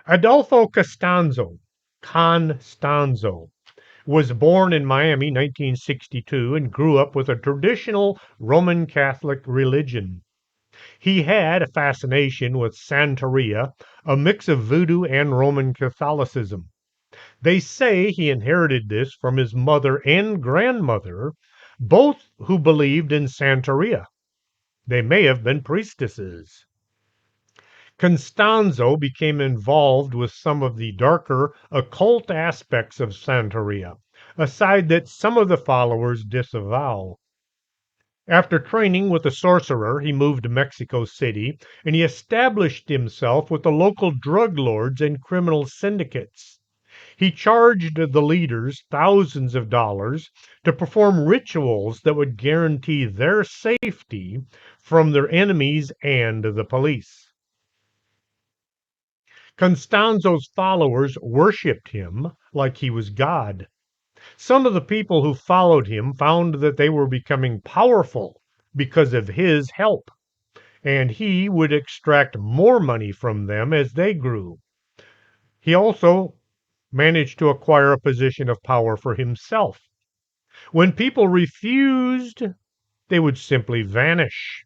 Adolfo Constanzo was born in Miami 1962 and grew up with a traditional Roman Catholic religion. He had a fascination with Santeria, a mix of voodoo and Roman Catholicism. They say he inherited this from his mother and grandmother, both who believed in Santeria. They may have been priestesses. Constanzo became involved with some of the darker occult aspects of Santeria, a side that some of the followers disavow. After training with a sorcerer, he moved to Mexico City and he established himself with the local drug lords and criminal syndicates. He charged the leaders thousands of dollars to perform rituals that would guarantee their safety from their enemies and the police. Constanzo's followers worshipped him like he was God. Some of the people who followed him found that they were becoming powerful because of his help, and he would extract more money from them as they grew. He also managed to acquire a position of power for himself. When people refused, they would simply vanish.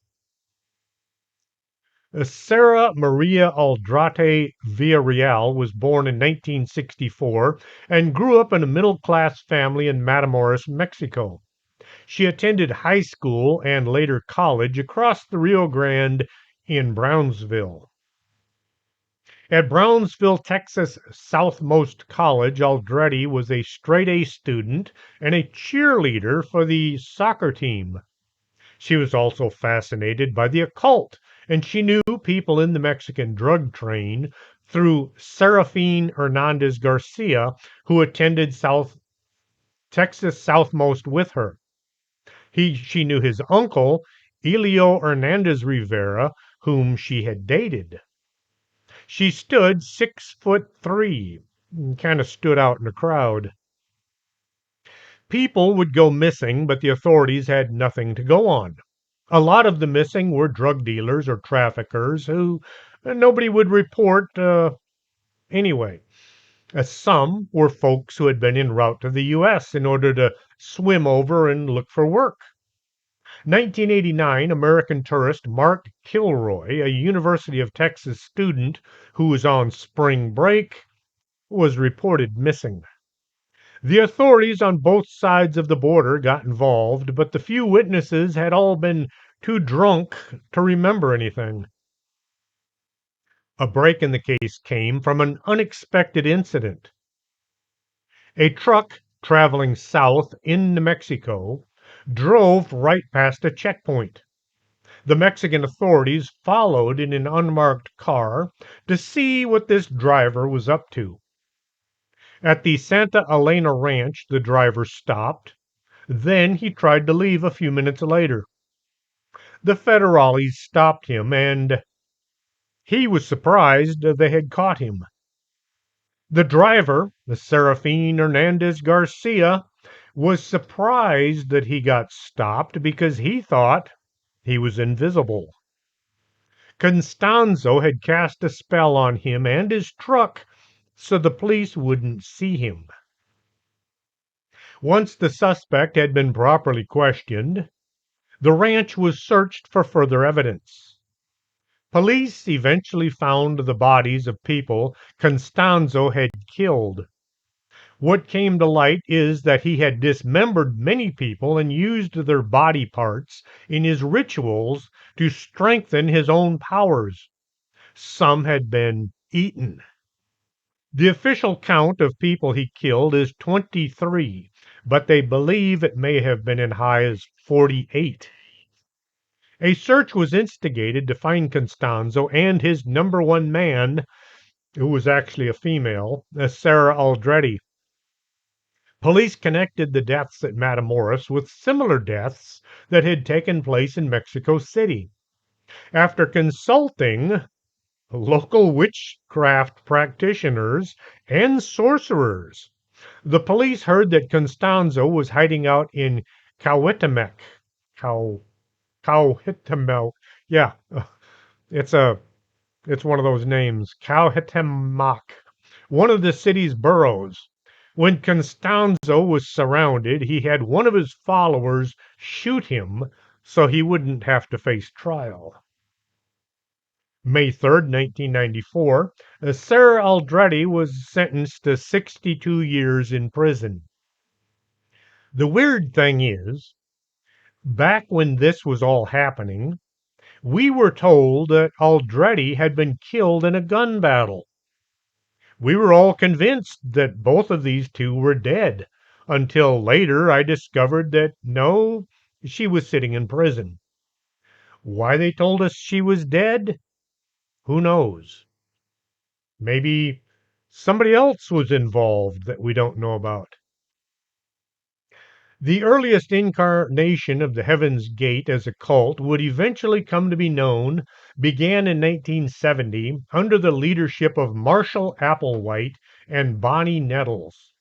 Sarah Maria Aldrate Villarreal was born in 1964 and grew up in a middle-class family in Matamoros, Mexico. She attended high school and later college across the Rio Grande in Brownsville. At Brownsville, Texas Southmost College, Aldrete was a straight-A student and a cheerleader for the soccer team. She was also fascinated by the occult, and she knew people in the Mexican drug trade through Serafine Hernandez Garcia, who attended Texas Southmost with her. She knew his uncle, Elio Hernandez Rivera, whom she had dated. She stood 6'3", and kind of stood out in the crowd. People would go missing, but the authorities had nothing to go on. A lot of the missing were drug dealers or traffickers who nobody would report anyway. Some were folks who had been en route to the U.S. in order to swim over and look for work. 1989, American tourist Mark Kilroy, a University of Texas student who was on spring break, was reported missing. The authorities on both sides of the border got involved, but the few witnesses had all been too drunk to remember anything. A break in the case came from an unexpected incident. A truck traveling south in New Mexico drove right past a checkpoint. The Mexican authorities followed in an unmarked car to see what this driver was up to. At the Santa Elena Ranch, the driver stopped. Then he tried to leave a few minutes later. The federales stopped him, and he was surprised they had caught him. The driver, the Serafin Hernandez Garcia, was surprised that he got stopped because he thought he was invisible. Constanzo had cast a spell on him and his truck so the police wouldn't see him. Once the suspect had been properly questioned, the ranch was searched for further evidence. Police eventually found the bodies of people Constanzo had killed. What came to light is that he had dismembered many people and used their body parts in his rituals to strengthen his own powers. Some had been eaten. The official count of people he killed is 23, but they believe it may have been as high as 48. A search was instigated to find Constanzo and his number one man, who was actually a female, Sarah Aldrete. Police connected the deaths at Matamoros with similar deaths that had taken place in Mexico City. After consulting local witchcraft practitioners and sorcerers, the police heard that Constanzo was hiding out in Coahuiltepec. Cow, Coahuiltepec. Yeah, it's a it's one of those names. Coahuiltepec, one of the city's boroughs. When Constanzo was surrounded, he had one of his followers shoot him so he wouldn't have to face trial. May 3rd, 1994, Sarah Aldrete was sentenced to 62 years in prison. The weird thing is, back when this was all happening, we were told that Aldrete had been killed in a gun battle. We were all convinced that both of these two were dead, until later I discovered that no, she was sitting in prison. Why they told us she was dead? Who knows? Maybe somebody else was involved that we don't know about. The earliest incarnation of the Heaven's Gate as a cult would eventually come to be known began in 1970 under the leadership of Marshall Applewhite and Bonnie Nettles.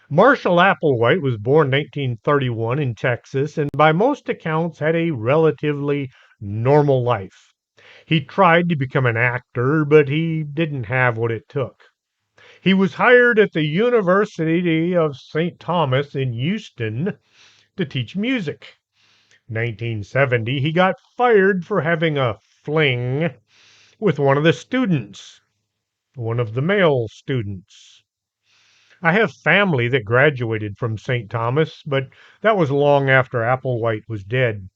Marshall Applewhite was born 1931 in Texas and by most accounts had a relatively normal life. He tried to become an actor, but he didn't have what it took. He was hired at the University of St. Thomas in Houston to teach music. 1970, he got fired for having a fling with one of the students, one of the male students. I have family that graduated from St. Thomas, but that was long after Applewhite was dead.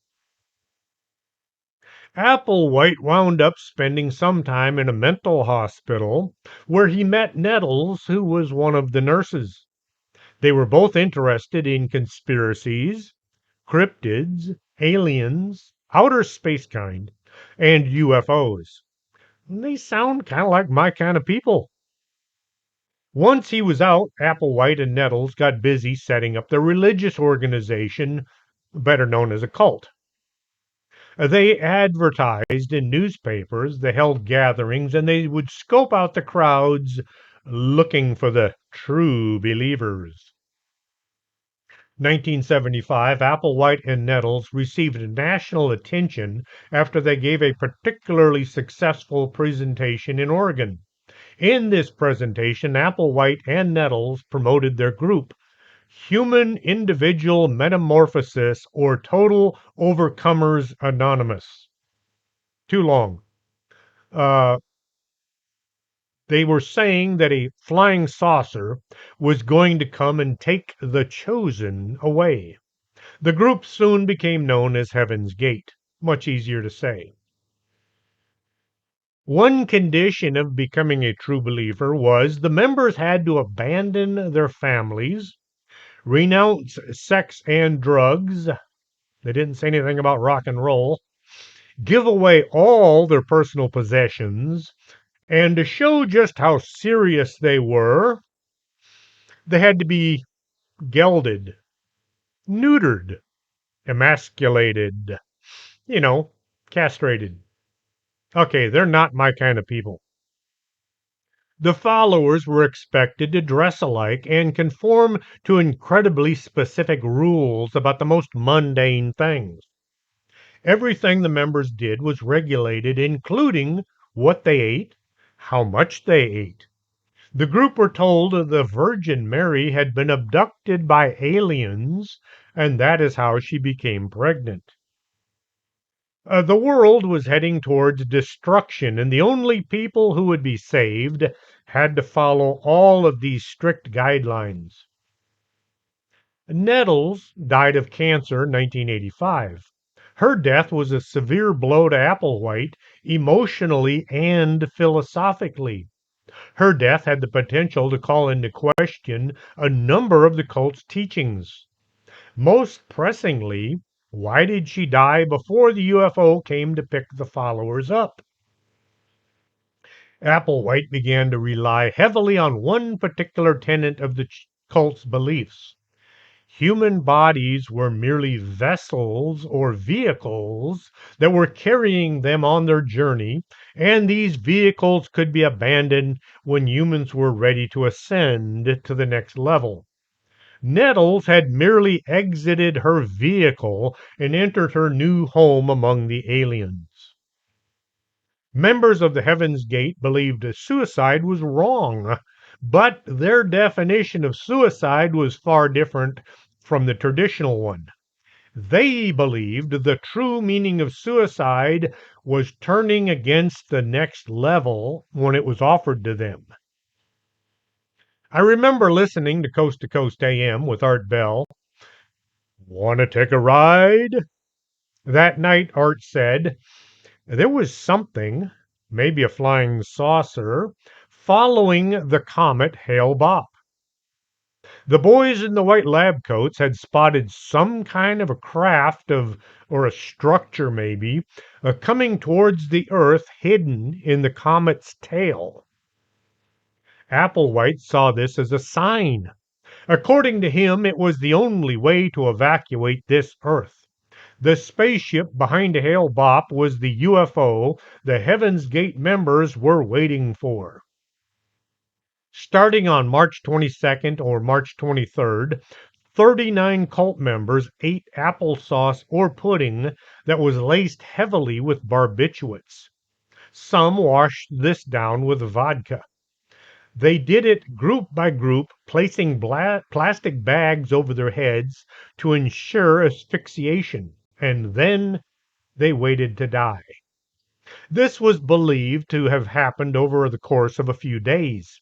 Applewhite wound up spending some time in a mental hospital where he met Nettles, who was one of the nurses. They were both interested in conspiracies, cryptids, aliens, outer space kind, and UFOs. They sound kind of like my kind of people. Once he was out, Applewhite and Nettles got busy setting up their religious organization, better known as a cult. They advertised in newspapers, they held gatherings, and they would scope out the crowds looking for the true believers. 1975, Applewhite and Nettles received national attention after they gave a particularly successful presentation in Oregon. In this presentation, Applewhite and Nettles promoted their group, Human Individual Metamorphosis or Total Overcomers Anonymous. Too long. Uh, They were saying that a flying saucer was going to come and take the chosen away. The group soon became known as Heaven's Gate. Much easier to say. One condition of becoming a true believer was the members had to abandon their families, renounce sex and drugs. They didn't say anything about rock and roll. Give away all their personal possessions. And to show just how serious they were, they had to be gelded, neutered, emasculated, you know, castrated. Okay, they're not my kind of people. The followers were expected to dress alike and conform to incredibly specific rules about the most mundane things. Everything the members did was regulated, including what they ate, how much they ate. The group were told the Virgin Mary had been abducted by aliens, and that is how she became pregnant. The world was heading towards destruction, and the only people who would be saved had to follow all of these strict guidelines. Nettles died of cancer in 1985. Her death was a severe blow to Applewhite, emotionally and philosophically. Her death had the potential to call into question a number of the cult's teachings. Most pressingly, why did she die before the UFO came to pick the followers up? Applewhite began to rely heavily on one particular tenet of the cult's beliefs. Human bodies were merely vessels or vehicles that were carrying them on their journey, and these vehicles could be abandoned when humans were ready to ascend to the next level. Nettles had merely exited her vehicle and entered her new home among the aliens. Members of the Heaven's Gate believed suicide was wrong, but their definition of suicide was far different from the traditional one. They believed the true meaning of suicide was turning against the next level when it was offered to them. I remember listening to Coast AM with Art Bell. Want to take a ride? That night, Art said, there was something, maybe a flying saucer, following the comet Hale-Bopp. The boys in the white lab coats had spotted some kind of a craft or a structure maybe, coming towards the Earth hidden in the comet's tail. Applewhite saw this as a sign. According to him, it was the only way to evacuate this Earth. The spaceship behind Hale-Bopp was the UFO the Heaven's Gate members were waiting for. Starting on March 22nd or March 23rd, 39 cult members ate applesauce or pudding that was laced heavily with barbiturates. Some washed this down with vodka. They did it group by group, placing plastic bags over their heads to ensure asphyxiation, and then they waited to die. This was believed to have happened over the course of a few days.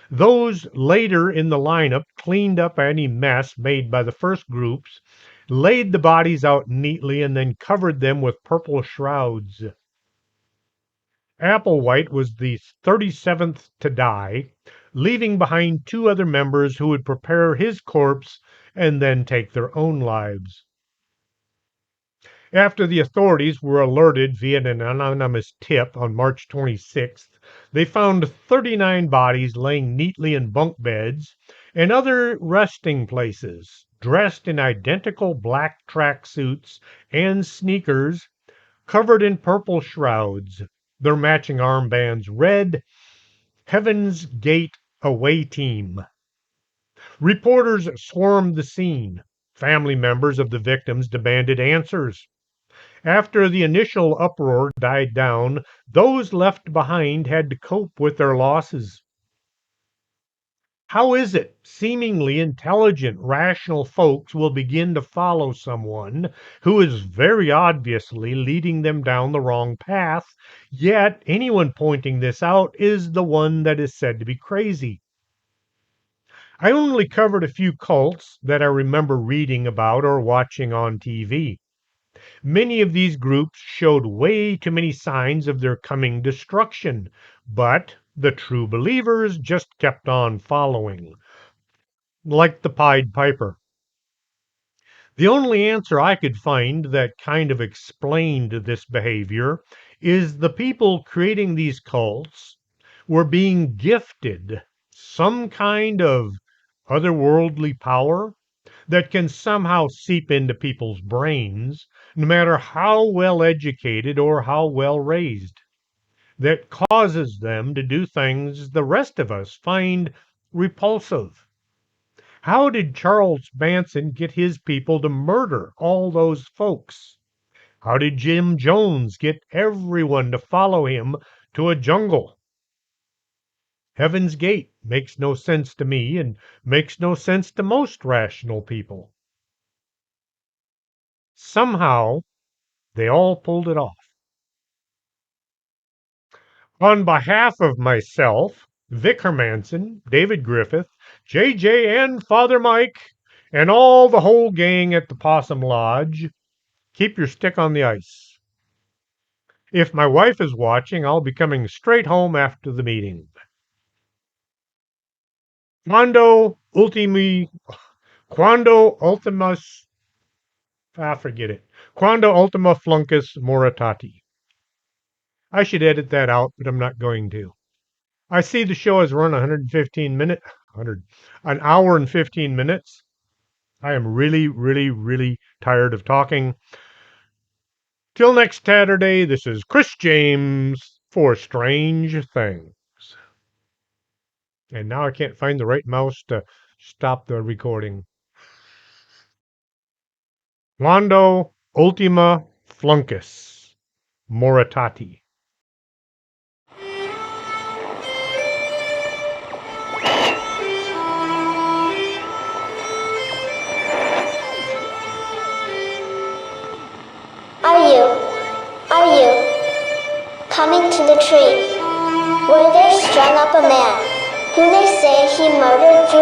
Those later in the lineup cleaned up any mess made by the first groups, laid the bodies out neatly, and then covered them with purple shrouds. Applewhite was the 37th to die, leaving behind two other members who would prepare his corpse and then take their own lives. After the authorities were alerted via an anonymous tip on March 26th, they found 39 bodies laying neatly in bunk beds and other resting places, dressed in identical black tracksuits and sneakers, covered in purple shrouds, their matching armbands read, Heaven's Gate Away Team. Reporters swarmed the scene. Family members of the victims demanded answers. After the initial uproar died down, those left behind had to cope with their losses. How is it seemingly intelligent, rational folks will begin to follow someone who is very obviously leading them down the wrong path, yet anyone pointing this out is the one that is said to be crazy? I only covered a few cults that I remember reading about or watching on TV. Many of these groups showed way too many signs of their coming destruction, but the true believers just kept on following, like the Pied Piper. The only answer I could find that kind of explained this behavior is the people creating these cults were being gifted some kind of otherworldly power that can somehow seep into people's brains, no matter how well educated or how well raised, that causes them to do things the rest of us find repulsive. How did Charles Manson get his people to murder all those folks? How did Jim Jones get everyone to follow him to a jungle? Heaven's Gate makes no sense to me and makes no sense to most rational people. Somehow, they all pulled it off. On behalf of myself, Vic Hermanson, David Griffith, JJ, and Father Mike, and all the whole gang at the Possum Lodge, keep your stick on the ice. If my wife is watching, I'll be coming straight home after the meeting. Quando ultimus, forget it. Quando ultima fluncus moritati. I should edit that out, but I'm not going to. I see the show has run 1 hour and 15 minutes. I am really, really, really tired of talking. Till next Saturday, this is Chris James for Strange Things. And now I can't find the right mouse to stop the recording. Quando ultima fluncus moritati. Are you coming to the tree where they strung up a man who they say he murdered 3?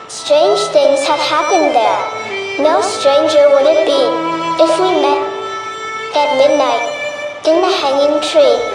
Strange things have happened there. No stranger would it be if we met at midnight in the hanging tree.